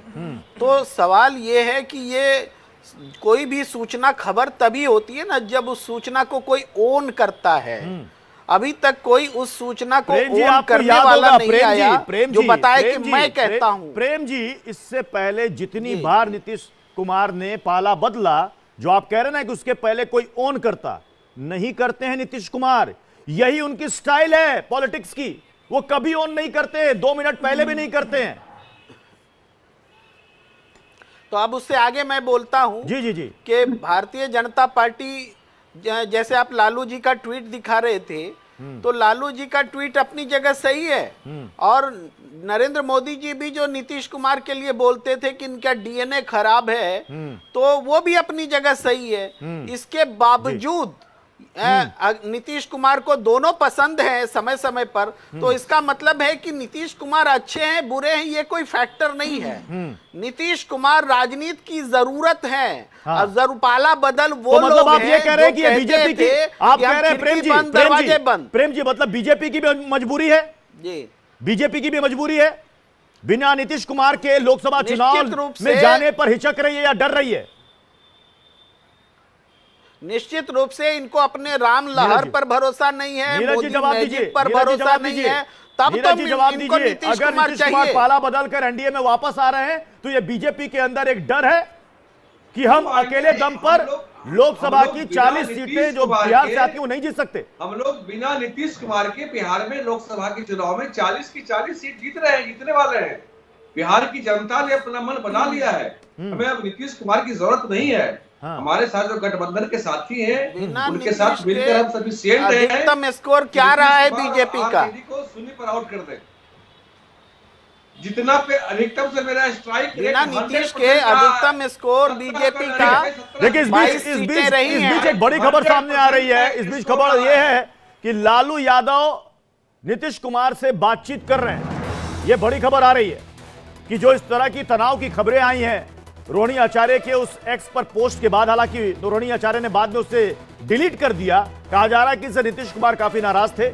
तो सवाल ये है कि ये कोई भी सूचना खबर तभी होती है ना जब उस सूचना को कोई ओन करता है। अभी तक कोई उस सूचना को ओन करने वाला नहीं आया जो बताए कि मैं कहता हूं। प्रेम जी, इससे पहले जितनी बार नीतीश कुमार ने पाला बदला, जो आप कह रहे हैं ना कि उसके पहले कोई ओन करता, नहीं करते हैं नीतीश कुमार। यही उनकी स्टाइल है पॉलिटिक्स की, वो कभी ओन नहीं करते, 2 मिनट पहले भी नहीं करते हैं। तो अब उससे आगे मैं बोलता हूं जी जी जी कि भारतीय जनता पार्टी, जैसे आप लालू जी का ट्वीट दिखा रहे थे, तो लालू जी का ट्वीट अपनी जगह सही है। और नरेंद्र मोदी जी भी जो नीतीश कुमार के लिए बोलते थे कि इनका डीएनए खराब है, तो वो भी अपनी जगह सही है। इसके बावजूद नीतीश कुमार को दोनों पसंद है समय समय पर, तो इसका मतलब है कि नीतीश कुमार अच्छे हैं बुरे हैं ये कोई फैक्टर नहीं है। नीतीश कुमार राजनीति की जरूरत है। और पाला बदल वो तो मतलब लोग आप ये कह रहे हैं कि बीजेपी की, आप कि कह रहे हैं प्रेम जी मतलब बीजेपी की भी मजबूरी है जी, बीजेपी की भी मजबूरी है बिना नीतीश कुमार के लोकसभा चुनाव में जाने पर हिचक रही है या डर रही है? निश्चित रूप से इनको अपने राम लहर पर भरोसा नहीं है, मोदी मैजिक पर भरोसा नहीं है। तब तो जवाब इनको दीजिए, नीतीश अगर कुमार नीतीश कुमार चाहिए। पाला बदल कर एनडीए में वापस आ रहे हैं तो ये बीजेपी के अंदर एक डर है कि हम अकेले दम पर लोकसभा की 40 सीटें जो बिहार से आती हैं वो नहीं जीत सकते। हम लोग बिना नीतीश कुमार के बिहार में लोकसभा के चुनाव में 40 की 40 सीट जीत रहे हैं, जीतने वाले हैं। बिहार की जनता ने अपना मन बना लिया है, हमें अब नीतीश कुमार की जरूरत नहीं है। हमारे साथ जो गठबंधन के साथी हैं उनके साथ मिलकर हम सभी सेल रहे हैं। अधिकतम स्कोर क्या रहा है बीजेपी का? को शून्य पर आउट कर दे, जितना पे अधिकतम से मेरा स्ट्राइक बिना नीतीश के अधिकतम स्कोर बीजेपी का। देखिए इस बीच एक बड़ी खबर सामने आ रही है। इस बीच खबर यह है कि लालू यादव नीतीश कुमार से बातचीत कर रहे हैं। यह बड़ी खबर आ रही है कि जो इस तरह की तनाव की खबरें आई हैं रोहिणी आचार्य के उस एक्स पर पोस्ट के बाद, हालांकि रोहिणी आचार्य ने बाद में उसे डिलीट कर दिया। कहा जा रहा है कि इससे नीतीश कुमार काफी नाराज थे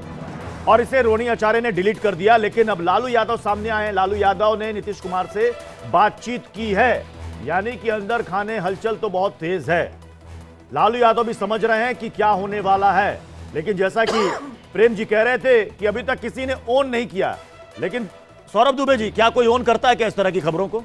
और इसे रोहिणी आचार्य ने डिलीट कर दिया। लेकिन अब लालू यादव सामने आए हैं। लालू यादव ने नीतीश कुमार से बातचीत की है, यानी कि अंदर खाने हलचल तो बहुत तेज है। लालू यादव भी समझ रहे हैं कि क्या होने वाला है। लेकिन जैसा कि प्रेम जी कह रहे थे कि अभी तक किसी ने ओन नहीं किया, लेकिन सौरभ दुबे जी क्या कोई ओन करता है क्या इस तरह की खबरों को?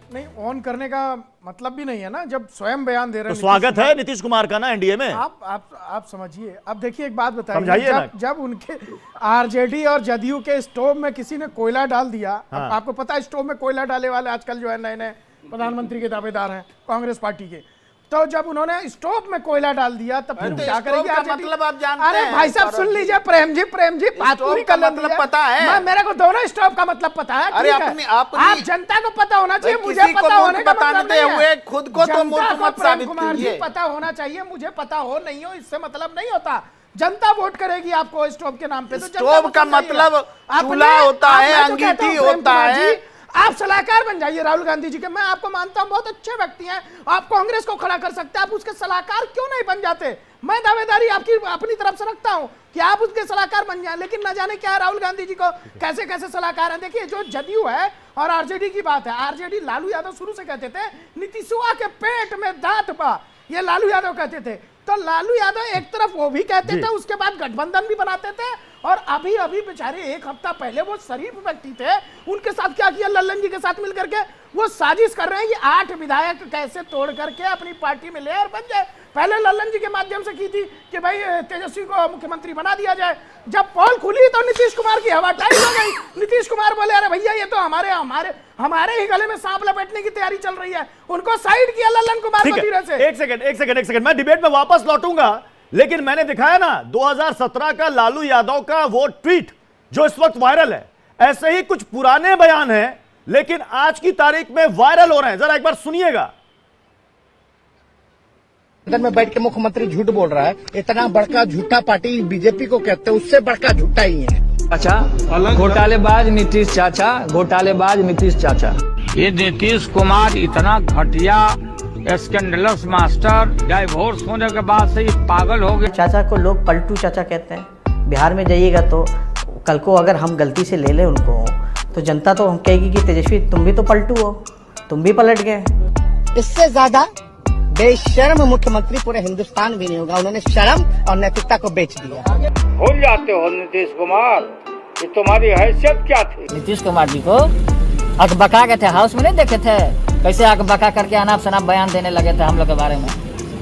नहीं, ऑन करने का मतलब भी नहीं है ना, जब स्वयं बयान दे रहे हैं। तो स्वागत है नीतीश कुमार का ना एनडीए में। आप समझिए। अब देखिए एक बात बताइए, जब उनके आरजेडी और जदयू के स्टोव में किसी ने कोयला डाल दिया, आपको पता है स्टोव में कोयला डाले वाले आजकल जो है नए नए प्रधानमंत्री के दावेदार हैं कांग्रेस पार्टी के। तो जब उन्होंने स्टोव में कोयला डाल दिया तब फिर क्या करेंगे? मतलब आप जानते अरे भाई साहब सुन लीजिए प्रेम जी बात पूरी कर मतलब पता है? मेरे को दोनों स्टोव का मतलब पता है। अरे आप जनता को पता होना चाहिए, मुझे पता होने का मतलब नहीं है। हुए खुद को तो मूर्ख मत साबित कीजिए। पता होना चाहिए, मुझे पता हो नहीं हो इससे मतलब नहीं होता। जनता वोट करेगी आपको स्टोव के नाम पे। तो स्टोव का मतलब चूल्हा होता है, अंगीठी होता है। आप सलाहकार बन जाइए राहुल गांधी जी के। मैं आपको मानता हूं बहुत अच्छे व्यक्ति हैं, आप कांग्रेस को खड़ा कर सकते हैं, आप उसके सलाहकार क्यों नहीं बन जाते? मैं दावेदारी आपकी अपनी तरफ से रखता हूं कि आप उसके सलाहकार बन जाएं। लेकिन न जाने क्या राहुल गांधी जी को कैसे कैसे सलाहकार हैं। देखिए जो जदयू है और आरजेडी की बात है, आरजेडी लालू यादव शुरू से कहते थे नीतीशुआ के पेट में दांत बा, ये लालू यादव कहते थे। तो लालू यादव एक तरफ वो भी कहते थे, उसके बाद गठबंधन भी बनाते थे। और अभी अभी बेचारे एक हफ्ता पहले वो शरीफ व्यक्ति थे, उनके साथ क्या किया? लल्लन जी के साथ मिलकर के वो साजिश कर रहे हैं कि 8 विधायक कैसे तोड़ करके अपनी पार्टी में लेयर बन जाए। पहले लल्लन जी के माध्यम से की थी कि भाई तेजस्वी को मुख्यमंत्री बना दिया जाए। जब पोल खुली तो नीतीश कुमार की हवा टाइट हो गई। नीतीश कुमार बोले अरे भैया ये तो हमारे ही गले में सांप लपेटने की तैयारी चल रही है। उनको साइड किया लल्लन कुमार को धीरे से। एक सेकंड मैं डिबेट में वापस लौटूंगा, लेकिन मैंने दिखाया ना 2017 का लालू यादव का वो ट्वीट जो इस वक्त वायरल है। ऐसे ही कुछ पुराने बयान हैं लेकिन आज की तारीख में वायरल हो रहे हैं। जरा एक बार सुनिएगा। अंदर में बैठ के मुख्यमंत्री झूठ बोल रहा है। इतना बड़का झूठा पार्टी बीजेपी को कहते हैं, उससे बड़का झूठा ही है। अच्छा, घोटालेबाज नीतीश चाचा, घोटालेबाज नीतीश चाचा। ये नीतीश कुमार इतना घटिया स्कैंडलस मास्टर, डाइवोर्स होने के बाद से पागल हो गए। चाचा को लोग पलटू चाचा कहते हैं, बिहार में जाइएगा तो कल को अगर हम गलती से ले लें उनको तो जनता तो हम कहेगी कि तेजस्वी तुम भी तो पलटू हो, तुम भी पलट गए। इससे ज्यादा बेशर्म मुख्यमंत्री पूरे हिंदुस्तान भी नहीं होगा। उन्होंने शर्म और नैतिकता को बेच दिया। भूल जाते हो नीतीश कुमार कि तुम्हारी हैसियत क्या थी। नीतीश कुमार जी को अकबका गए थे, हाउस में नहीं देखे थे कैसे अकबका करके अनाप शनाप बयान देने लगे थे हम लोग के बारे में।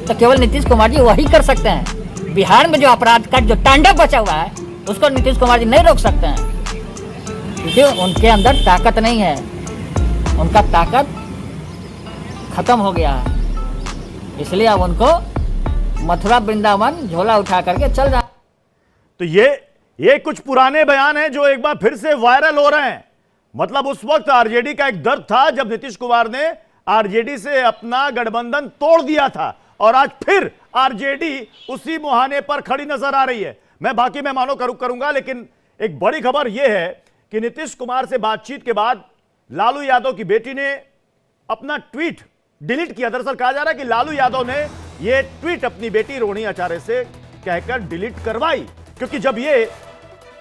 तो केवल नीतीश कुमार जी वही कर सकते हैं। बिहार में जो अपराध का जो तांडव बचा हुआ है उसको नीतीश कुमार जी नहीं रोक सकते हैं, क्योंकि उनके अंदर ताकत नहीं है, उनका ताकत खत्म हो गया है। इसलिए अब उनको मथुरा वृंदावन झोला उठा करके चल रहा। तो ये कुछ पुराने बयान हैं जो एक बार फिर से वायरल हो रहे हैं। मतलब उस वक्त आरजेडी का एक दर्द था जब नीतीश कुमार ने आरजेडी से अपना गठबंधन तोड़ दिया था, और आज फिर आरजेडी उसी मुहाने पर खड़ी नजर आ रही है। मैं बाकी मेहमानों का रुख करूंगा, लेकिन एक बड़ी खबर यह है कि नीतीश कुमार से बातचीत के बाद लालू यादव की बेटी ने अपना ट्वीट डिलीट किया। दरअसल कहा जा रहा है कि लालू यादव ने यह ट्वीट अपनी बेटी रोहिणी आचार्य से कहकर डिलीट करवाई, क्योंकि जब यह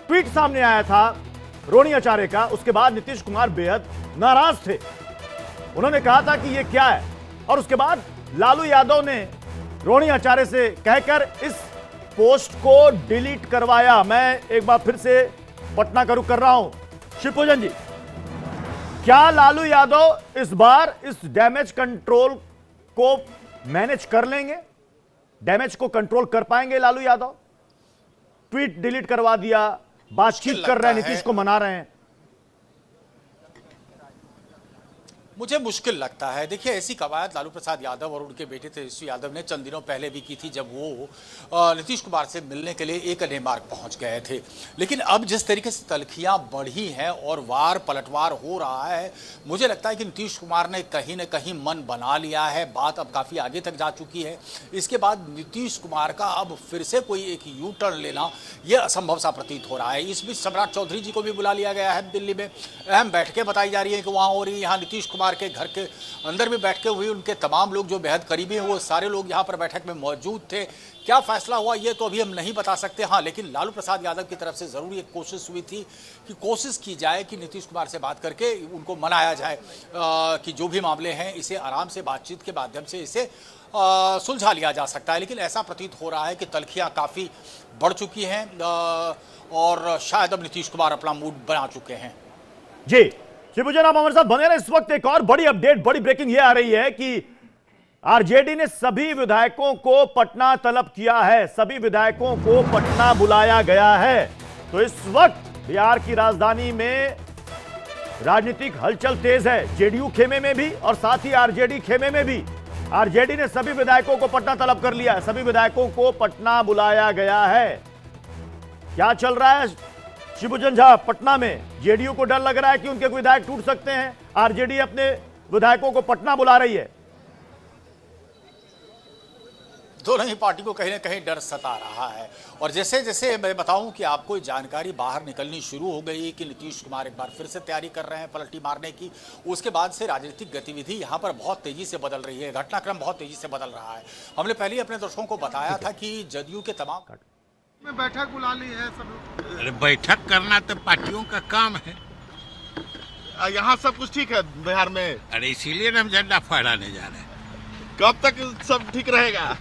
ट्वीट सामने आया था रोहिणी आचार्य का, उसके बाद नीतीश कुमार बेहद नाराज थे। उन्होंने कहा था कि यह क्या है, और उसके बाद लालू यादव ने रोहिणी आचार्य से कहकर इस पोस्ट को डिलीट करवाया। मैं एक बार फिर से पटना का रुख कर रहा हूं। शिवपूजन जी, क्या लालू यादव इस बार इस डैमेज कंट्रोल को मैनेज कर लेंगे? डैमेज को कंट्रोल कर पाएंगे लालू यादव? ट्वीट डिलीट करवा दिया, बातचीत कर रहे हैं, नीतीश को मना रहे हैं। मुझे मुश्किल लगता है। देखिए, ऐसी कवायद लालू प्रसाद यादव और उनके बेटे तेजस्वी यादव ने चंद दिनों पहले भी की थी, जब वो नीतीश कुमार से मिलने के लिए एक मार्ग पहुंच गए थे। लेकिन अब जिस तरीके से तलखियां बढ़ी हैं और वार पलटवार हो रहा है, मुझे लगता है कि नीतीश कुमार ने कहीं न कहीं मन बना लिया है। बात अब काफ़ी आगे तक जा चुकी है। इसके बाद नीतीश कुमार का अब फिर से कोई एक यू टर्न लेना यह असंभव सा प्रतीत हो रहा है। इस बीच सम्राट चौधरी जी को भी बुला लिया गया है दिल्ली में। अहम बैठकें बताई जा रही हैं कि वहाँ हो रही है। यहाँ नीतीश कुमार के घर के अंदर भी बैठकें हुई। उनके तमाम लोग जो बेहद करीबी हैं वो सारे लोग यहाँ पर बैठक में मौजूद थे। क्या फैसला हुआ ये तो अभी हम नहीं बता सकते। हाँ, लेकिन लालू प्रसाद यादव की तरफ से जरूर एक कोशिश हुई थी कि कोशिश की जाए कि नीतीश कुमार से बात करके उनको मनाया जाए कि जो भी मामले हैं इसे आराम से बातचीत के माध्यम से इसे सुलझा लिया जा सकता है। लेकिन ऐसा प्रतीत हो रहा है कि तलखियां काफ़ी बढ़ चुकी हैं और शायद अब नीतीश कुमार अपना मूड बना चुके हैं। जी शिवपूजन, आप हमारे साथ बने रहे। इस वक्त एक और बड़ी अपडेट, बड़ी ब्रेकिंग ये आ रही है कि आरजेडी ने सभी विधायकों को पटना तलब किया है। सभी विधायकों को पटना बुलाया गया है। तो इस वक्त बिहार की राजधानी में राजनीतिक हलचल तेज है, जेडीयू खेमे में भी और साथ ही आरजेडी खेमे में भी। आरजेडी ने सभी विधायकों को पटना तलब कर लिया है। सभी विधायकों को पटना बुलाया गया है। क्या चल रहा है शिवपूजन झा पटना में? जेडीयू को डर लग रहा है कि उनके विधायक टूट सकते हैं। आरजेडी अपने विधायकों को पटना बुला रही है। दोनों ही पार्टी को कहीं ना कहीं डर सता रहा है। और जैसे जैसे मैं बताऊं कि आपको जानकारी बाहर निकलनी शुरू हो गई कि नीतीश कुमार एक बार फिर से तैयारी कर रहे हैं पलटी मारने की, उसके बाद से राजनीतिक गतिविधि यहां पर बहुत तेजी से बदल रही है। घटनाक्रम बहुत तेजी से बदल रहा है। हमने पहले ही अपने दर्शकों को बताया था कि जदयू के तमाम में बैठक बुला ली है सब लोग। अरे बैठक करना तो पार्टियों का काम है। यहाँ सब कुछ ठीक है बिहार में? अरे इसीलिए हम झंडा फहराने जा रहे हैं। कब तक सब ठीक रहेगा?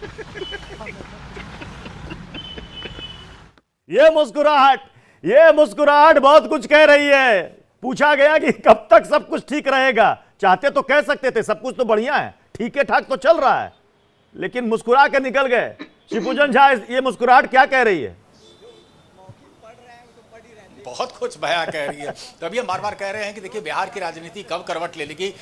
ये मुस्कुराहट बहुत कुछ कह रही है। पूछा गया कि कब तक सब कुछ ठीक रहेगा। चाहते तो कह सकते थे सब कुछ तो बढ़िया है, ठीक है, ठाक तो चल रहा है, लेकिन मुस्कुरा के निकल गए। शिवपूजन झा, ये मुस्कुराहट क्या कह रही है? बहुत कुछ बयां कह रही है। तभी हम बार बार कह रहे हैं कि देखिए, बिहार की राजनीति कब करवट ले लेगी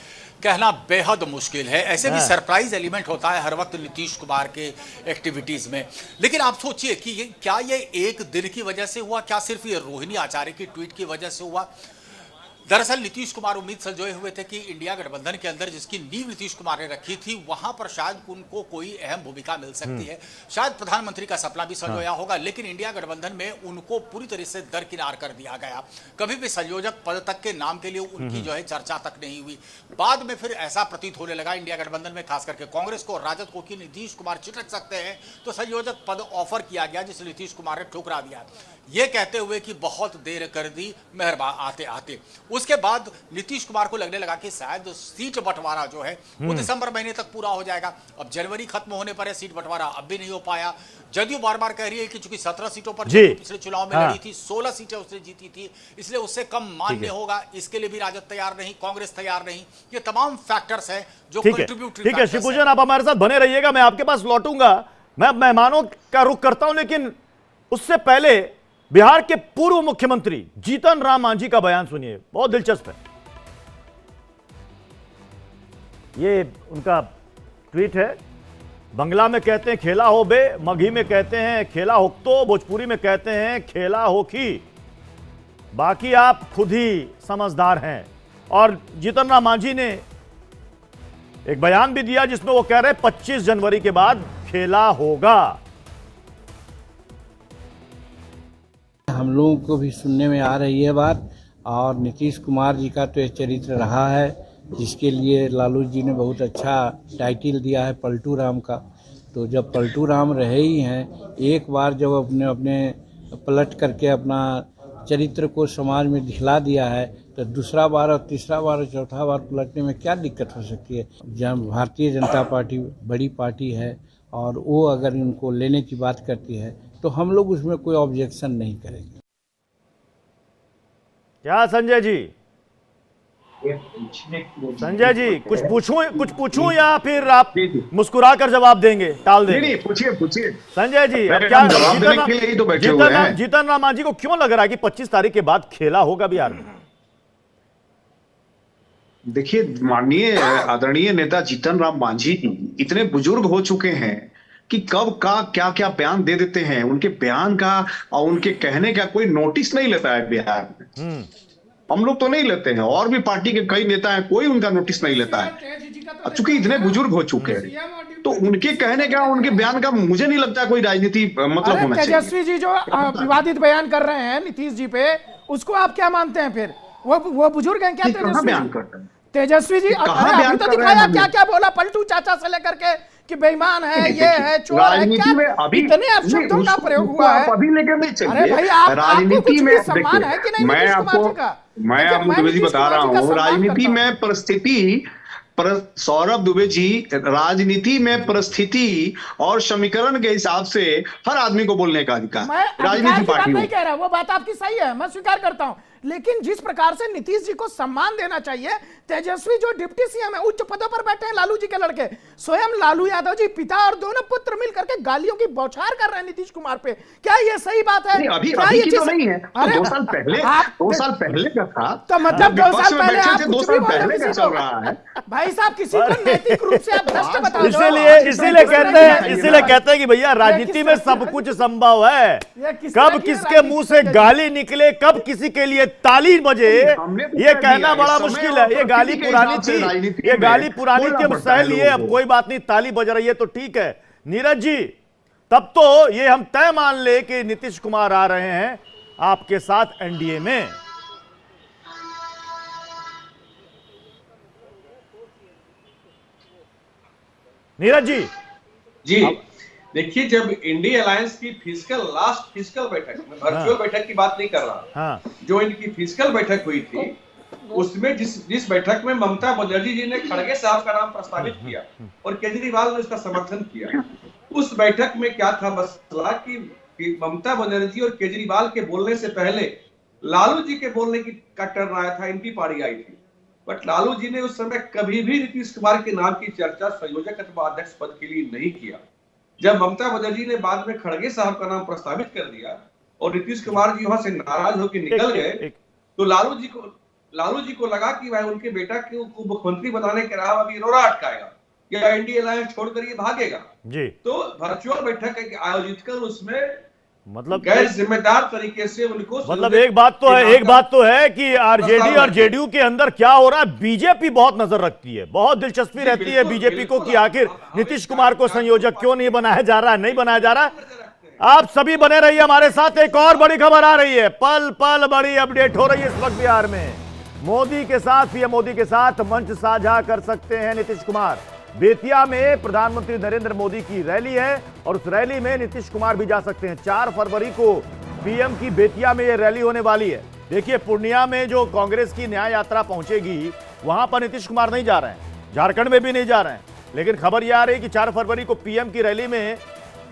कहना बेहद मुश्किल है। ऐसे भी सरप्राइज एलिमेंट होता है हर वक्त नीतीश कुमार के एक्टिविटीज में। लेकिन आप सोचिए कि क्या ये एक दिन की वजह से हुआ? क्या सिर्फ ये रोहिणी आचार्य की ट्वीट की वजह से हुआ? दरअसल नीतीश कुमार उम्मीद संजोए हुए थे कि इंडिया गठबंधन के अंदर जिसकी नींव नीतीश कुमार ने रखी थी वहां पर शायद उनको कोई अहम भूमिका मिल सकती है। शायद प्रधानमंत्री का सपना भी संजोया होगा। लेकिन इंडिया गठबंधन में उनको पूरी तरह से दरकिनार कर दिया गया। कभी भी संयोजक पद तक के नाम के लिए उनकी जो है चर्चा तक नहीं हुई। बाद में फिर ऐसा प्रतीत होने लगा इंडिया गठबंधन में, खास करके कांग्रेस को और राजद को, कि नीतीश कुमार चिटक सकते हैं, तो संयोजक पद ऑफर किया गया जिसे नीतीश कुमार ने ठुकरा दिया। ये कहते हुए कि बहुत देर कर दी मेहरबान आते आते। उसके बाद नीतीश कुमार को लगने लगा कि शायद सीट बंटवारा जो है वो दिसंबर महीने तक पूरा हो जाएगा। अब जनवरी खत्म होने पर है, सीट बंटवारा अब भी नहीं हो पाया। जदयू बार बार कह रही है कि चूंकि 17 सीटों पर पिछले चुनाव में लड़ी थी, 16 सीटें उसने जीती थी, इसलिए उससे कम मान्य होगा। इसके लिए भी राजद तैयार नहीं, कांग्रेस तैयार नहीं। ये तमाम फैक्टर्स है जो कंट्रीब्यूटरी। ठीक है शिवभूषण, आप हमारे साथ बने रहिएगा, मैं आपके पास लौटूंगा। मैं मेहमानों का रुख करता हूं, लेकिन उससे पहले बिहार के पूर्व मुख्यमंत्री जीतन राम मांझी का बयान सुनिए, बहुत दिलचस्प है। ये उनका ट्वीट है। बंगला में कहते हैं खेला हो बे, मगही में कहते हैं खेला होक्तो, भोजपुरी में कहते हैं खेला होखी, बाकी आप खुद ही समझदार हैं। और जीतन राम मांझी ने एक बयान भी दिया जिसमें वो कह रहे हैं 25 जनवरी के बाद खेला होगा। हम लोगों को भी सुनने में आ रही है बात, और नीतीश कुमार जी का तो यह चरित्र रहा है जिसके लिए लालू जी ने बहुत अच्छा टाइटल दिया है पलटू राम का। तो जब पलटू राम रहे ही हैं, एक बार जब अपने पलट करके अपना चरित्र को समाज में दिखला दिया है, तो दूसरा बार और तीसरा बार और चौथा बार पलटने में क्या दिक्कत हो सकती है। जब भारतीय जनता पार्टी बड़ी पार्टी है और वो अगर इनको लेने की बात करती है तो हम लोग उसमें कोई ऑब्जेक्शन नहीं करेंगे। क्या संजय जी? संजय जी कुछ पूछूं या फिर आप मुस्कुरा कर जवाब देंगे, टाल देंगे? नहीं, पूछिए संजय जी, अब क्या जीतन राम मांझी को क्यों लग रहा है कि 25 तारीख के बाद खेला होगा बिहार में? देखिए, माननीय आदरणीय नेता जीतन राम मांझी इतने बुजुर्ग हो चुके हैं कि कब का क्या क्या बयान दे देते हैं। उनके बयान का और उनके कहने का कोई नोटिस नहीं लेता है बिहार में। हम लोग तो नहीं लेते हैं, और भी पार्टी के कई नेता हैं, कोई उनका नोटिस नहीं लेता है। अब चूंकि इतने बुजुर्ग हो चुके हैं तो उनके कहने का, उनके बयान का मुझे नहीं लगता कोई राजनीति मतलब होना चाहिए। तेजस्वी जी जो विवादित बयान कर रहे हैं नीतीश जी पे, उसको आप क्या मानते हैं? फिर वो बुजुर्ग हैं क्या? तेजस्वी जी अभी तो दिखाया क्या क्या बोला, पलटू चाचा से लेकर के कि बेईमान है, ये है, चोर है, क्या इतने अपशब्दों का प्रयोग हुआ है। अभी लेकर नहीं चलिए। अरे भाई, आपको भी सम्मान है कि नहीं? मैं आपको दुबे जी बता रहा हूँ, राजनीति में परिस्थिति, सौरभ दुबे जी, राजनीति में परिस्थिति और समीकरण के हिसाब से हर आदमी को बोलने का अधिकार। राजनीति पार्टी नहीं कह रहा, वो बात आपकी सही है, मैं स्वीकार करता हूं, लेकिन जिस प्रकार से नीतीश जी को सम्मान देना चाहिए, तेजस्वी जो डिप्टी सीएम है, उच्च पदों पर बैठे हैं लालू जी के लड़के, स्वयं लालू यादव जी पिता और दोनों पुत्र मिलकर के गालियों की बौछार कर रहे हैं नीतीश कुमार पे। क्या ये सही बात है? अभी की तो नहीं है, 2 साल पहले का था। तो मतलब 2 साल पहले आप 2 साल पहले का चल रहा है। भाई साहब, किसी को नैतिक रूप से आप भ्रष्ट बता दो। इसीलिए कहते हैं कि भैया राजनीति में सब कुछ संभव है। कब किसके मुंह से गाली निकले, कब किसी के लिए ताली बजे, ये कहना बड़ा मुश्किल है। ये गाली पुरानी थी, हम सह लिए, अब कोई बात नहीं, ताली बज रही है तो ठीक है। नीरज जी, तब तो ये हम तय मान ले कि नीतीश कुमार आ रहे हैं आपके साथ एनडीए में। नीरज जी देखिए, जब इंडिया अलायंस की लास्ट फिजिकल बैठक, मैं वर्चुअल बैठक की बात नहीं कर रहा, जो इनकी फिजिकल बैठक हुई थी, उसमें जिस बैठक में ममता बनर्जी जी ने खड़गे साहब का नाम प्रस्तावित किया और केजरीवाल ने उसका समर्थन किया, उस बैठक में क्या था मसला कि ममता बनर्जी और केजरीवाल के बोलने से पहले लालू जी के बोलने का टर्न आया था, इनकी पारी आई थी। बट लालू जी ने उस समय कभी भी नीतीश कुमार के नाम की चर्चा संयोजक अथवा अध्यक्ष पद के लिए नहीं किया। जब ममता बनर्जी ने बाद में खड़गे साहब का नाम प्रस्तावित कर दिया और नीतीश कुमार जी वहां से नाराज होकर निकल गए, तो लालू जी को लगा कि भाई उनके बेटा को मुख्यमंत्री बनाने के राह अभी रोड़ा अटकाएगा या इंडिया अलायंस छोड़कर ये भागेगा जी। तो वर्चुअल बैठक आयोजित कर उसमें मतलब गैर जिम्मेदार तरीके से उनको, मतलब एक बात तो है कि आरजेडी और जेडीयू के अंदर क्या हो रहा है, बीजेपी बहुत नजर रखती है, बहुत दिलचस्पी रहती है बीजेपी को कि आखिर नीतीश कुमार को संयोजक क्यों नहीं बनाया जा रहा है, नहीं बनाया जा रहा है। आप सभी बने रहिए हमारे साथ, एक और बड़ी खबर आ रही है, पल पल बड़ी अपडेट हो रही है इस वक्त बिहार में। मोदी के साथ, पीएम मोदी के साथ मंच साझा कर सकते हैं नीतीश कुमार। बेतिया में प्रधानमंत्री नरेंद्र मोदी की रैली है और उस रैली में नीतीश कुमार भी जा सकते हैं। 4 फरवरी को पीएम की बेतिया में ये रैली होने वाली है। देखिए, पूर्णिया में जो कांग्रेस की न्याय यात्रा पहुंचेगी, वहां पर नीतीश कुमार नहीं जा रहे हैं, झारखंड में भी नहीं जा रहे हैं, लेकिन खबर यह आ रही है कि 4 फरवरी को पीएम की रैली में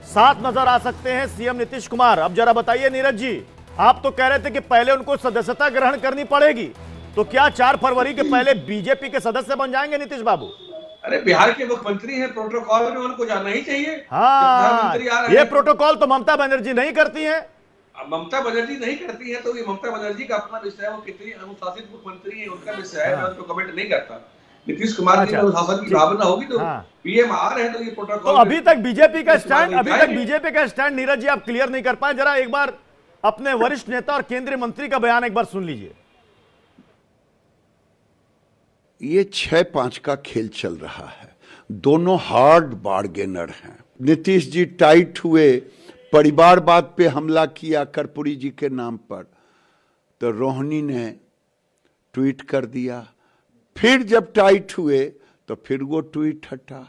साथ नजर आ सकते हैं सीएम नीतीश कुमार। अब जरा बताइए नीरज जी, आप तो कह रहे थे कि पहले उनको सदस्यता ग्रहण करनी पड़ेगी, तो क्या 4 फरवरी के पहले बीजेपी के सदस्य बन जाएंगे नीतीश बाबू? अरे बिहार के मुख्यमंत्री हैं, प्रोटोकॉल में उनको जाना ही चाहिए। हाँ, ये प्रोटोकॉल तो ममता बनर्जी नहीं करती हैं। ममता बनर्जी नहीं करती है तो ये ममता बनर्जी का अपना विषय है, वो कितनी अनुशासित मुख्यमंत्री है उनका विषय है, मैं उसको कमेंट नहीं करता। नीतीश कुमार जी में अनुशासन की भावना होगी तो पीएम आ रहे हैं तो ये प्रोटोकॉल। तो अभी तक बीजेपी का स्टैंड नीरज जी आप क्लियर नहीं कर पाए। जरा एक बार अपने वरिष्ठ नेता और केंद्रीय मंत्री का बयान एक बार सुन लीजिए। ये 6-5 का खेल चल रहा है, दोनों हार्ड बार्गेनर हैं। नीतीश जी टाइट हुए, परिवारवाद पे हमला किया कर्पूरी जी के नाम पर, तो रोहिणी ने ट्वीट कर दिया, फिर जब टाइट हुए तो फिर वो ट्वीट हटा।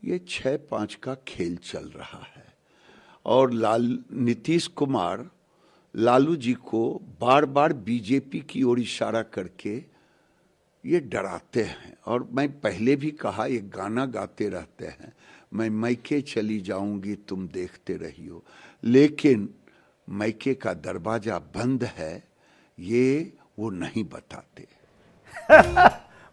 ये 6-5 का खेल चल रहा है और नीतीश कुमार लालू जी को बार बार बीजेपी की ओर इशारा करके ये डराते हैं। और मैं पहले भी कहा, ये गाना गाते रहते हैं, मैं मैके चली जाऊंगी तुम देखते रहियो, लेकिन मैके का दरवाजा बंद है ये वो नहीं बताते।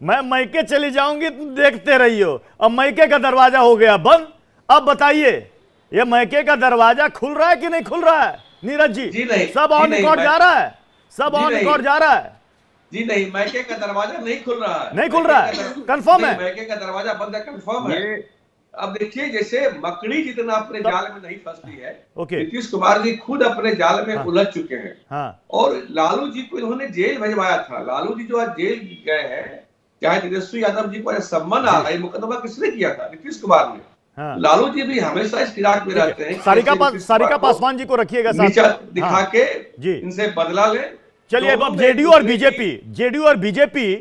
मैं मैके चली जाऊंगी तुम देखते रहियो, अब मैके का दरवाजा हो गया बंद। अब बताइए, ये मैके का दरवाजा खुल रहा है कि नहीं खुल रहा है नीरज जी? सब ऑन रिकॉर्ड जा रहा है, सब ऑन रिकॉर्ड जा रहा है। जी नहीं, मैके का दरवाजा नहीं खुल रहा है, नहीं खुल रहा है, कंफर्म है। मैके का दरवाजा बंद है, कंफर्म है। अब देखिए, जैसे मकड़ी जितना अपने जाल में नहीं फंसती है, नीतीश कुमार जी खुद अपने जाल में उलझ चुके हैं। और लालू जी को इन्होंने जेल भिजवाया था। लालू जी जो आज जेल गए हैं, चाहे तेजस्वी यादव जी को सम्मान आ रहा है, मुकदमा किसने किया था? नीतीश कुमार ने। लालू जी भी हमेशा इस फिराक में रहते हैं। सारिका पासवान जी को रखिएगा दिखा के इनसे बदला ले। चलिए, अब जेडीयू और बीजेपी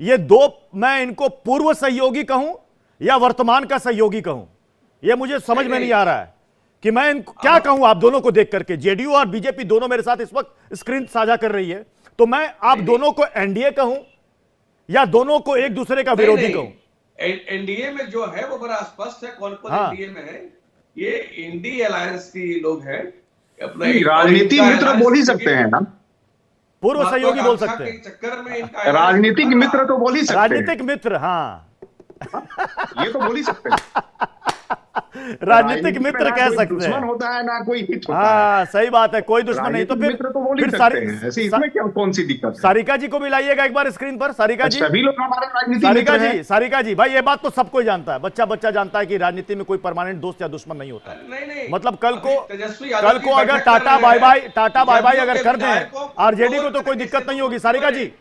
ये दो, मैं इनको पूर्व सहयोगी कहूं या वर्तमान का सहयोगी कहूं, ये मुझे समझ में नहीं आ रहा है कि मैं इनको क्या कहूं। आप दोनों को देख करके, जेडीयू और बीजेपी दोनों मेरे साथ इस वक्त स्क्रीन साझा कर रही है, तो मैं आप दोनों को एनडीए कहूं या दोनों को एक दूसरे का विरोधी कहूं? एनडीए में जो है वो बड़ा स्पष्ट है कौन कौन एनडीए में है। ये इंडिया अलायंस की लोग हैं, राजनीतिक मित्र बोल ही सकते हैं ना, पूर्व सहयोगी बोल सकते हैं, चक्कर में राजनीतिक मित्र तो बोल ही सकते हैं। राजनीतिक मित्र, हाँ ये तो बोल ही सकते हैं। राजनीतिक मित्र कह सकते हैं। दुश्मन होता है ना कोई हित होता है। हाँ, सही बात है, कोई दुश्मन नहीं, तो फिर इसमें क्या कौन सी दिक्कत है? सारिका जी को भी लाइएगा एक बार स्क्रीन पर। सारिका जी, सभी लोग हमारे राजनीतिक मित्र हैं। सारिका जी भाई, ये बात तो सबको ही जानता है, बच्चा जानता है कि राजनीति में कोई परमानेंट दोस्त या दुश्मन नहीं होता। मतलब कल को अगर टाटा बाय बाय अगर कर दें आरजेडी को तो कोई दिक्कत नहीं होगी। सारिका जी,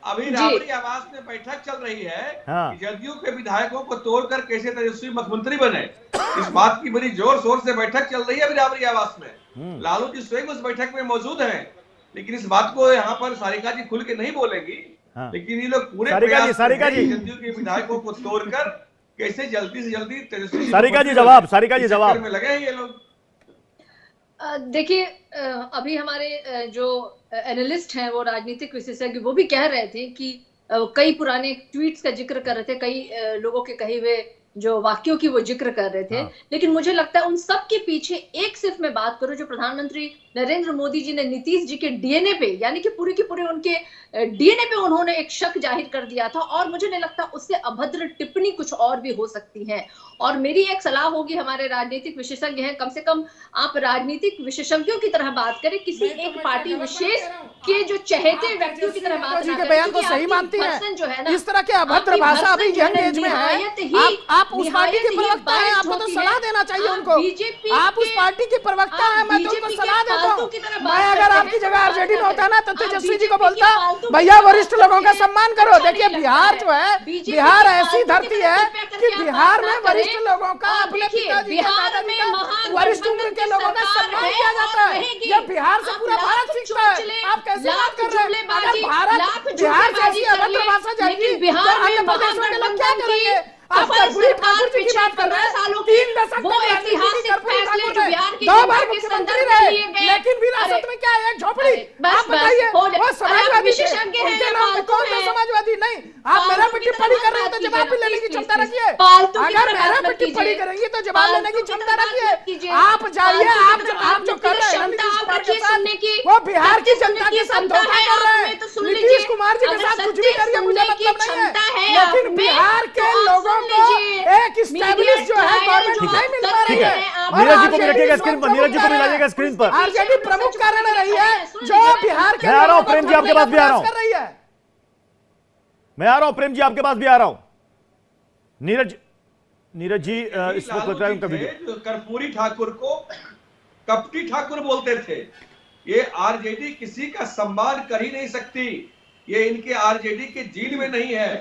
अभी राबड़ी आवास में बैठक चल रही है कि जदयू के विधायकों को तोड़कर कैसे तेजस्वी मुख्यमंत्री बने, इस बात की बड़ी जोर शोर से बैठक चल रही है अभी राबड़ी आवास में। लालू जी स्वयं उस बैठक में मौजूद हैं, लेकिन इस बात को यहाँ पर सारिका जी खुल के नहीं बोलेगी। लेकिन ये लोग पूरे जदयू के विधायकों को तोड़कर कैसे जल्दी से जल्दी तेजस्वी। सारिका जी जवाब में लगे हैं ये लोग। देखिए, अभी हमारे जो एनालिस्ट हैं, वो राजनीतिक विशेषज्ञ, वो भी कह रहे थे कि कई पुराने ट्वीट्स का जिक्र कर रहे थे, कई लोगों के कहे हुए जो वाक्यों की वो जिक्र कर रहे थे। लेकिन मुझे लगता है उन सब के पीछे एक सिर्फ मैं बात करूं, जो प्रधानमंत्री नरेंद्र मोदी जी ने नीतीश जी के डीएनए पे, यानी कि पूरी की पूरी उनके डीएनए पे उन्होंने एक शक जाहिर कर दिया था। और मुझे नहीं लगता उससे अभद्र टिप्पणी कुछ और भी हो सकती है। और मेरी एक सलाह होगी, हमारे राजनीतिक विशेषज्ञ हैं, कम से कम आप राजनीतिक विशेषज्ञों की तरह बात करें, किसी एक पार्टी विशेष के जो चहेते व्यक्तियों की तरह बात ना करें। बयान को सही मानती हैं, जो है ना, इस तरह के अभद्र भाषा अभी यंग एज में है। आप उस पार्टी के प्रवक्ता हैं, आपको तो सलाह देना चाहिए उनको। आप उस पार्टी के प्रवक्ता हैं, मैं तो उनको सलाह देता हूँ। मैं अगर आपकी जगह आरजेडी में होता ना तो तेजस्वी जी को बोलता, भैया वरिष्ठ लोगों का सम्मान करो। देखिए, बिहार जो है, बिहार ऐसी धरती है कि बिहार में वरिष्ठ लोगों का, अपने पिताजी का, दादाजी का, वरिष्ठ उम्र के लोगों का सम्मान किया जाता है। यह बिहार से पूरा भारत सीखता है। आप कैसे बात कर रहे हैं? अगर भारत बिहार से ऐसी अभद्र भाषा जाएगी तो अन्य प्रदेशों के लोग क्या करेंगे? आप कर्पूरी ठाकुर जी की बात कर रहे हैं। 3 दशक वो ऐतिहासिक फैसले जो बिहार की 2 जनता बार के मुख्यमंत्री संदर्भ रहे, में लिए गए। लेकिन विरासत में क्या है? एक झोपड़ी। बस, आप बताइए, हो जाए। वो समाजवादी विशेषज्ञ हैं, उनके नाम पे कौन सा समाजवादी? नहीं, आप मेरा पे टिप्पणी कर रहे हो तो जवाब भी लेने की क्षमता रखिए। अगर मेरा पे टिप्पणी करेंगी तो जवाब लेने की क्षमता रखिए। आप जाइए, आप जो कर रहे हैं नीतीश कुमार के साथ, वो बिहार की जनता के साथ धोखा कर रहे हैं। नीतीश कुमार जी के साथ कुछ भी करिए, मुझे मतलब नहीं है, लेकिन बिहार के लोगों को एक स्टैब्लिश जो है गवर्नमेंट नहीं मिल पा रही है। नीरज जी को भी रखिएगा स्क्रीन पर, नीरज जी को भी लाइएगा स्क्रीन पर। आरजेडी प्रमुख कारण रही है जो बिहार के मैं आ रहा हूं, लोगों को प्रेम जी आपके पास भी आ रहा हूं, कर रही है। मैं आ रहा हूं प्रेम जी आपके पास भी आ रहा हूं। नीरज जी इस वक्त बता रहे हैं उनका वीडियो। कर्पूरी ठाकुर को कपटी ठाकुर बोलते थे। ये आरजेडी किसी का सम्मान कर ही नहीं सकती, ये इनके आरजेडी के जीन में नहीं है।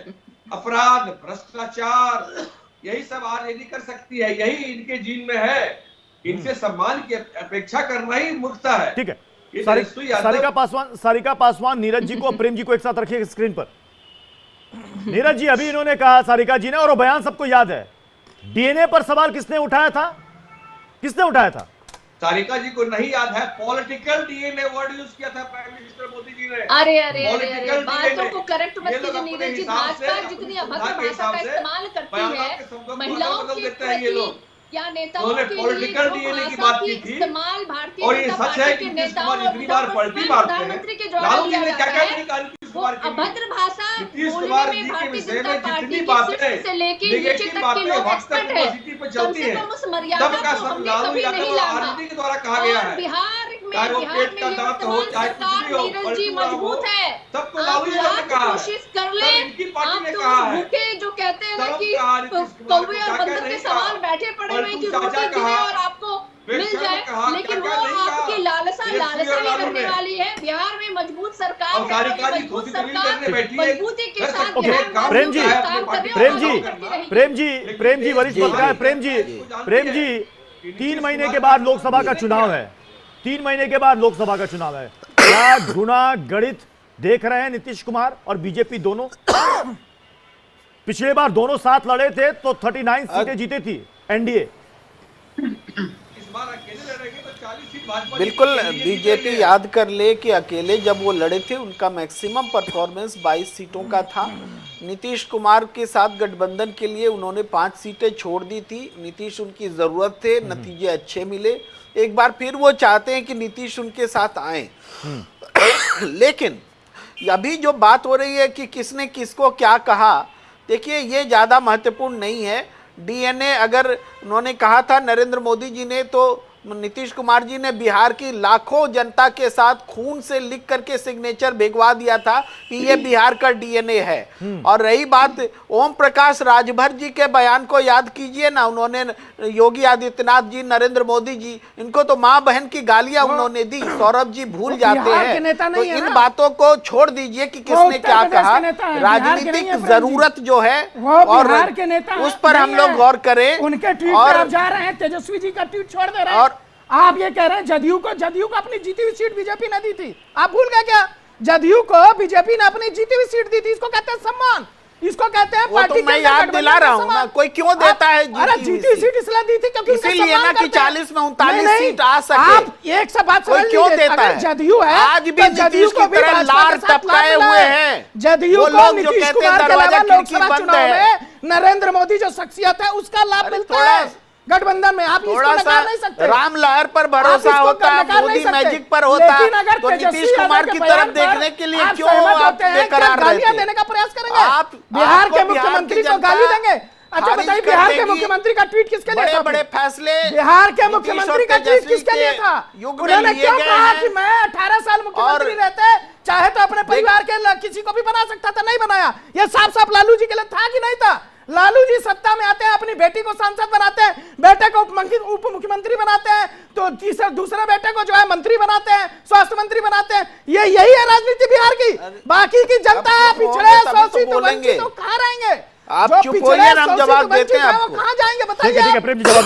अपराध, भ्रष्टाचार, यही सब आरजेडी कर सकती है, यही इनके जीन में है। इनसे सम्मान की अपेक्षा करना ही मूर्खता है। ठीक है, सारिका पासवान नीरज जी को, प्रेम जी को एक साथ रखिए स्क्रीन पर। नीरज जी, अभी इन्होंने कहा सारिका जी ने, और वो बयान सबको याद है, डीएनए पर सवाल किसने उठाया था? किसने उठाया था? सारिका जी को नहीं याद है। पॉलिटिकल डीएनए वर्ड यूज किया था प्राइम मिनिस्टर मोदी जी ने। अरे बातों को करेक्ट मत कीजिए नीरज जी। भाजपा जितनी अभद्र भाषा का इस्तेमाल करती है महिलाओं के प्रति या नेताओं के पॉलिटिकल डीएनए की बात की थी, इस्तेमाल भारतीय और ये जनता सच है पार्टी कि के नीतीश नेताओं कुमार जितनी बार पलटी मारते प्रधानमंत्री के हैं, द्वारा लालू जी लिया ने जाता क्या है। निकाली नीतीश वो कुमार की? अभद्र भाषा नीतीश बोलने कुमार में जी के भारतीय विषय जनता में पार्टी जितनी के बातें शीर्ष से लेके नीचे नेगेटिव तक के बातें लोग व्हाट्सएप एक्सपर्ट है। यूनिवर्सिटी पर कम चलती से है, कम उस मर्यादा तब का को सब हमने लालू कभी यादव नहीं और लांघा। आरजेडी के द्वारा कहा गया है। बिहार में चाहे वो बिहार पेट में का ये दांत हो, वर्तमान चाहे सरकार कुछ भी हो, नीरज जी पलटूरा हो, मजबूत है। तब तो आप लालू यादव ने लाख कहा है। कोशिश कर तब ले, इनकी पार्टी आप ने तो कहा है। भूखे जो कहते हैं ना तब कि कहा नीतीश कुमार कौवे को और क्या बंदर नहीं के कहा। समान बैठे पड़े हुए पलटू कि चाचा रोटी गिरे कहा, और आपको मिल बेशर्म जाए, कहा, लेकिन क्या वो नहीं कहा। आपकी लालसा ये लालसा सुनिए नहीं लालू करने ने। वाली है। बिहार में मजबूत सरकार और है, सारिका और ये जी मजबूत खुद तकलीफ सरकार करने बैठी है। मजबूती के कर साथ सकती बिहार है, में काम प्रेम जी, काम करे और प्रेम काम जी, करती रहेगी। प्रेम जी वरिष्ठ पत्रकार प्रेम जी 3 महीने के बाद लोकसभा का चुनाव है। 3 महीने के बाद लोकसभा का चुनाव है। क्या गुना गणित देख रहे हैं नीतीश कुमार और बीजेपी दोनों? पिछले बार दोनों साथ लड़े थे तो 39 सीटें जीती थी एनडीए। बिल्कुल, बीजेपी याद कर ले कि अकेले जब वो लड़े थे उनका मैक्सिमम परफॉर्मेंस 22 सीटों का था। नीतीश कुमार के साथ गठबंधन के लिए उन्होंने 5 सीटें छोड़ दी थी। नीतीश उनकी ज़रूरत थे, नतीजे अच्छे मिले। एक बार फिर वो चाहते हैं कि नीतीश उनके साथ आए। लेकिन अभी जो बात हो रही है कि किसने किसको क्या कहा, देखिए ये ज़्यादा महत्वपूर्ण नहीं है। डीएनए अगर उन्होंने कहा था नरेंद्र मोदी जी ने, तो नीतीश कुमार जी ने बिहार की लाखों जनता के साथ खून से लिख करके सिग्नेचर भिजवा दिया था कि ये बिहार का डीएनए है। और रही बात ओम प्रकाश राजभर जी के बयान को याद कीजिए ना, उन्होंने योगी आदित्यनाथ जी, नरेंद्र मोदी जी, इनको तो माँ बहन की गालियां उन्होंने दी। सौरभ जी भूल जाते हैं, तो इन बातों को छोड़ दीजिए कि किसने क्या कहा। राजनीतिक जरूरत जो है और उस पर हम लोग गौर करें। उनके ट्वीट पर आप जा रहे हैं, तेजस्वी जी का ट्वीट छोड़ दे रहे हैं। आप ये कह रहे हैं जदयू को अपनी जीती हुई सीट बीजेपी ने दी थी। आप भूल गए क्या? जदयू को बीजेपी ने अपनी जीती हुई सीट दी थी। इसको कहते हैं सम्मान, इसको कहते हैं पार्टी। तो मैं याद दिला रहा हूँ ना, कोई क्यों देता है? अरे जीती हुई सीट इसलिए दी थी क्योंकि इसीलिए ना कि 40 में 39 सीट आ सके। आप एक सब बात कोई क्यों देता है? जदयू है, आज भी नीतीश की तरह लार टपकाए हुए हैं जदयू को। नीतीश कुमार के अलावा लोकसभा चुनाव में नरेंद्र मोदी जो शख्सियत है उसका लाभ मिलता है गठबंधन में। आप थोड़ा सा नहीं सकते। राम लहर पर भरोसा होता है, मोदी मैजिक पर होता है, तो नीतीश कुमार की तरफ देखने के लिए क्यों आप बेकरार रहते हैं? देने का प्रयास करेंगे? आप बिहार के मुख्यमंत्री को गाली देंगे? अच्छा बताइए, बिहार के मुख्यमंत्री का ट्वीट किसके लिए था? बड़े फैसले बिहार के मुख्यमंत्री का ट्वीट किसके लिए था? उन्होंने क्यों कहा कि मैं 18 साल मुख्यमंत्री रहते चाहे तो अपने परिवार के किसी को भी बना सकता था? नहीं बनाया। ये साफ साफ लालू जी के लिए था कि नहीं था? लालू जी सत्ता में आते हैं, अपनी बेटी को सांसद बनाते हैं, बेटे को उप मुख्यमंत्री बनाते हैं, तो दूसरे बेटे को जो है मंत्री बनाते हैं, स्वास्थ्य मंत्री बनाते हैं। यही है राजनीति बिहार की। बाकी की जनता पिछड़े शोषित वंचित तो कहाँ रहेंगे? आप चुप होइए, हम जवाब देते हैं आपको। कहाँ जाएंगे बताइए?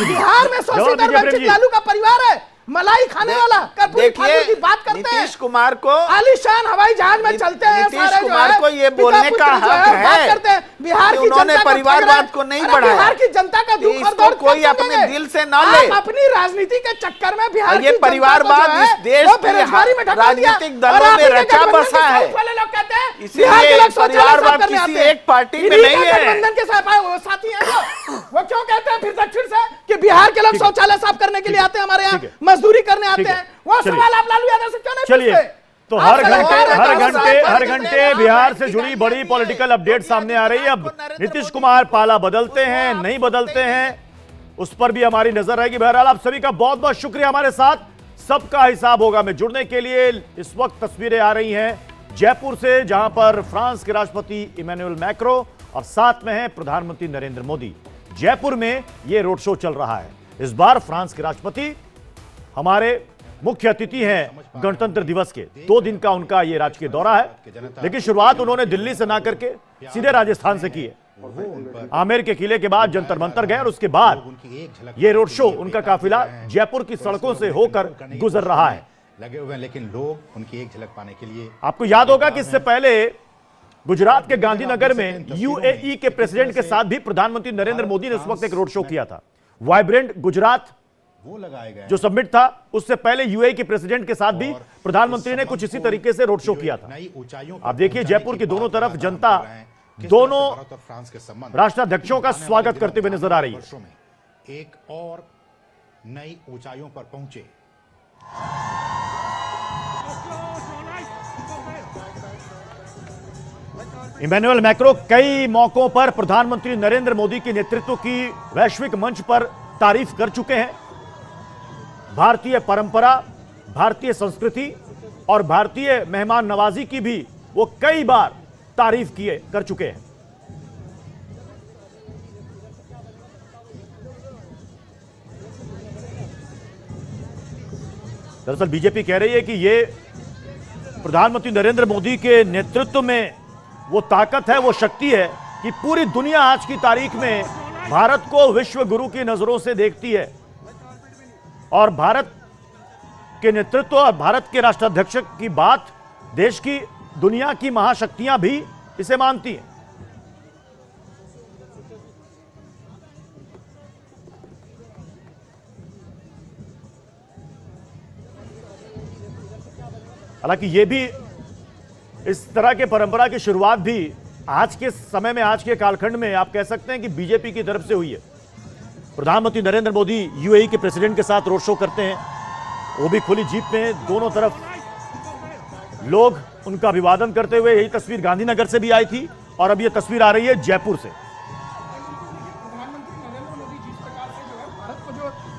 बिहार में शोषित और वंचित लालू का परिवार है, मलाई खाने वाला। कर्पूरी ठाकुर की बात करते हैं, नीतीश कुमार को आलीशान हवाई जहाज में चलते हैं, नीतीश कुमार को ये बोलने का हक है। करते हैं बिहार की उन्होंने जनता को परिवारवाद ठग को नहीं रहे। बढ़ाया। बिहार की जनता का दुख और इसको दर्द कोई कब अपने समझेंगे? दिल से ना ले। आप अपनी राजनीति के चक्कर में बिहार की ये जनता को परिवारवाद जो है, इस देश वो के बेरोजगारी में ढकेल दिया। राजनीतिक और दलों आप में इनके रचा गठबंधन बसा के है। साथ वाले लोग कहते हैं, इसीलिए बिहार के लोग शौचालय साफ परिवारवाद करने किसी आते हैं। एक पार्टी में इन्हीं नहीं के है। गठबंधन के साथ वो साथी हैं वो क्यों कहते हैं फिर दक्षिण से कि बिहार के लोग शौचालय साफ करने के लिए आते हैं, हमारे यहाँ मजदूरी करने आते हैं? वो सवाल आप लालू यादव से क्यों नहीं चलिए, पूछते? तो आप हर सलाहकार घंटे बिहार से जुड़ी बड़ी पॉलिटिकल अपडेट सामने आ रही है। अब नीतीश कुमार पाला बदलते हैं, नहीं बदलते हैं, उस पर भी हमारी नजर रहेगी। बहरहाल आप सभी का बहुत बहुत शुक्रिया हमारे साथ सबका हिसाब होगा में जुड़ने के लिए। इस वक्त तस्वीरें आ रही हैं जयपुर से, जहां पर फ्रांस के राष्ट्रपति इमैनुअल मैक्रो और साथ में है प्रधानमंत्री नरेंद्र मोदी। जयपुर में यह रोड शो चल रहा है। इस बार फ्रांस के राष्ट्रपति हमारे मुख्य अतिथि हैं गणतंत्र दिवस के। 2 दिन का उनका यह राजकीय दौरा है, लेकिन शुरुआत उन्होंने दिल्ली से ना करके सीधे राजस्थान से की है। आमेर के किले के बाद जंतर मंतर गए और उसके बाद ये रोड शो, उनका काफिला जयपुर की सड़कों से होकर गुजर रहा है। लगे हुए हैं, लेकिन लोग उनकी एक झलक पाने के लिए। आपको याद होगा कि इससे पहले गुजरात के गांधीनगर में यूएई के प्रेसिडेंट के साथ भी प्रधानमंत्री नरेंद्र मोदी ने उस वक्त एक रोड शो किया था। वाइब्रेंट गुजरात वो लगाए गए जो सबमिट था, उससे पहले यूएई के प्रेसिडेंट के साथ भी प्रधानमंत्री ने कुछ इसी तरीके से रोड शो किया था। आप देखिए जयपुर की दोनों तरफ जनता दोनों राष्ट्राध्यक्षों का स्वागत करते हुए नजर आ रही है। एक और नई ऊंचाइयों पर पहुंचे। इमैनुअल मैक्रो कई मौकों पर प्रधानमंत्री नरेंद्र मोदी के नेतृत्व की वैश्विक मंच पर तारीफ कर चुके हैं। भारतीय परंपरा, भारतीय संस्कृति और भारतीय मेहमान नवाजी की भी वो कई बार तारीफ कर चुके हैं। दरअसल बीजेपी कह रही है कि ये प्रधानमंत्री नरेंद्र मोदी के नेतृत्व में वो ताकत है, वो शक्ति है कि पूरी दुनिया आज की तारीख में भारत को विश्व गुरु की नजरों से देखती है और भारत के नेतृत्व और भारत के राष्ट्राध्यक्ष की बात देश की, दुनिया की महाशक्तियां भी इसे मानती हैं। हालांकि ये भी इस तरह के परंपरा की शुरुआत भी आज के समय में, आज के कालखंड में आप कह सकते हैं कि बीजेपी की तरफ से हुई है। प्रधानमंत्री नरेंद्र मोदी यूएई के प्रेसिडेंट के साथ रोड शो करते हैं, वो भी खुली जीप में, दोनों तरफ लोग उनका अभिवादन करते हुए। यही तस्वीर गांधीनगर से भी आई थी और अब ये तस्वीर आ रही है जयपुर से।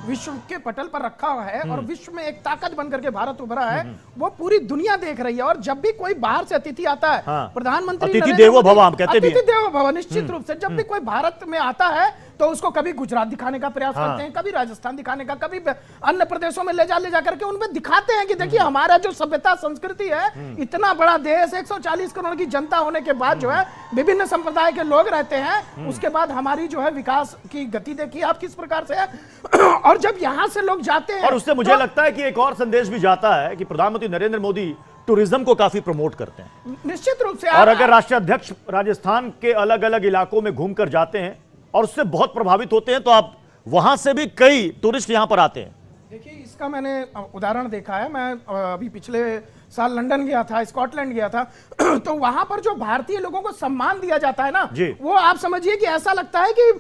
विश्व के पटल पर रखा हुआ है और विश्व में एक ताकत बनकर के भारत उभरा है, वो पूरी दुनिया देख रही है। और जब भी कोई बाहर से अतिथि आता है, प्रधानमंत्री अतिथि देवो भव हम कहते भी हैं। अतिथि देवो भव, निश्चित रूप से जब भी कोई भारत में आता है तो उसको कभी गुजरात दिखाने का प्रयास करते हैं, कभी राजस्थान दिखाने का, कभी अन्य प्रदेशों में ले जा करके उनमें दिखाते हैं कि देखिए हमारा जो सभ्यता संस्कृति है, इतना बड़ा देश, 140 करोड़ की जनता होने के बाद जो है विभिन्न संप्रदाय के लोग रहते हैं, उसके बाद हमारी जो है विकास की गति देखिए आप किस प्रकार से है। और जब यहाँ से लोग जाते हैं और उससे मुझे लगता है कि एक और संदेश भी जाता है कि प्रधानमंत्री नरेंद्र मोदी टूरिज्म को काफी प्रमोट करते हैं। निश्चित रूप से। और अगर राष्ट्राध्यक्ष राजस्थान के अलग अलग इलाकों में घूमकर जाते हैं और उससे बहुत प्रभावित होते हैं, तो आप वहां से भी कई टूरिस्ट यहां पर आते हैं। देखिए इसका मैंने उदाहरण देखा है। मैं अभी पिछले साल लंदन गया था, स्कॉटलैंड गया था, तो वहां पर जो भारतीय लोगों को सम्मान दिया जाता है ना, वो आप समझिए कि ऐसा लगता है कि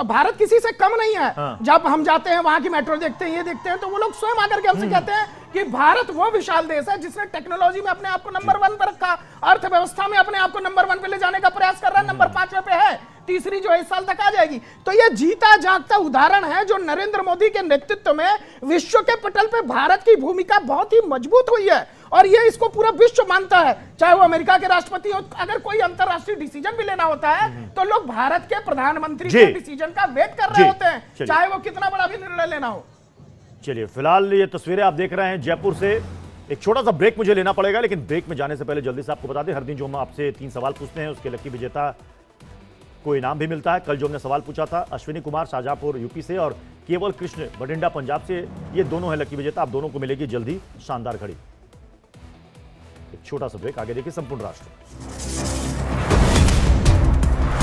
भारत किसी से कम नहीं है। जब हम जाते हैं वहां की मेट्रो देखते हैं, ये देखते हैं, तो वो लोग स्वयं आकर के हमसे कहते हैं कि भारत वो विशाल देश है जिसने टेक्नोलॉजी में अपने आप को नंबर 1 पर रखा, अर्थव्यवस्था में अपने आप को नंबर 1 पे ले जाने का प्रयास कर रहा है, नंबर 5 पे है, तीसरी जो इस साल तक आ जाएगी। तो ये जीता जागता उदाहरण है जो नरेंद्र मोदी के नेतृत्व में विश्व के पटल पे भारत की भूमिका बहुत ही मजबूत हुई है और ये इसको पूरा विश्व मानता है। चाहे वो अमेरिका के राष्ट्रपति हो, अगर कोई अंतरराष्ट्रीय डिसीजन भी लेना होता है तो लोग भारत के प्रधानमंत्री के डिसीजन का वेट कर रहे होते हैं, चाहे वो कितना बड़ा भी निर्णय लेना हो। चलिए फिलहाल ये तस्वीरें आप देख रहे हैं जयपुर से। एक छोटा सा ब्रेक मुझे लेना पड़ेगा, लेकिन ब्रेक में जाने से पहले जल्दी से आपको बता दें, हर दिन जो हम आपसे 3 सवाल पूछते हैं उसके लकी विजेता को इनाम भी मिलता है। कल जो हमने सवाल पूछा था अश्विनी कुमार शाहजहांपुर यूपी से और केवल कृष्ण बठिंडा पंजाब से, ये दोनों है लकी विजेता। आप दोनों को मिलेगी जल्दी शानदार घड़ी। एक छोटा सा ब्रेक, आगे देखिए संपूर्ण राष्ट्र।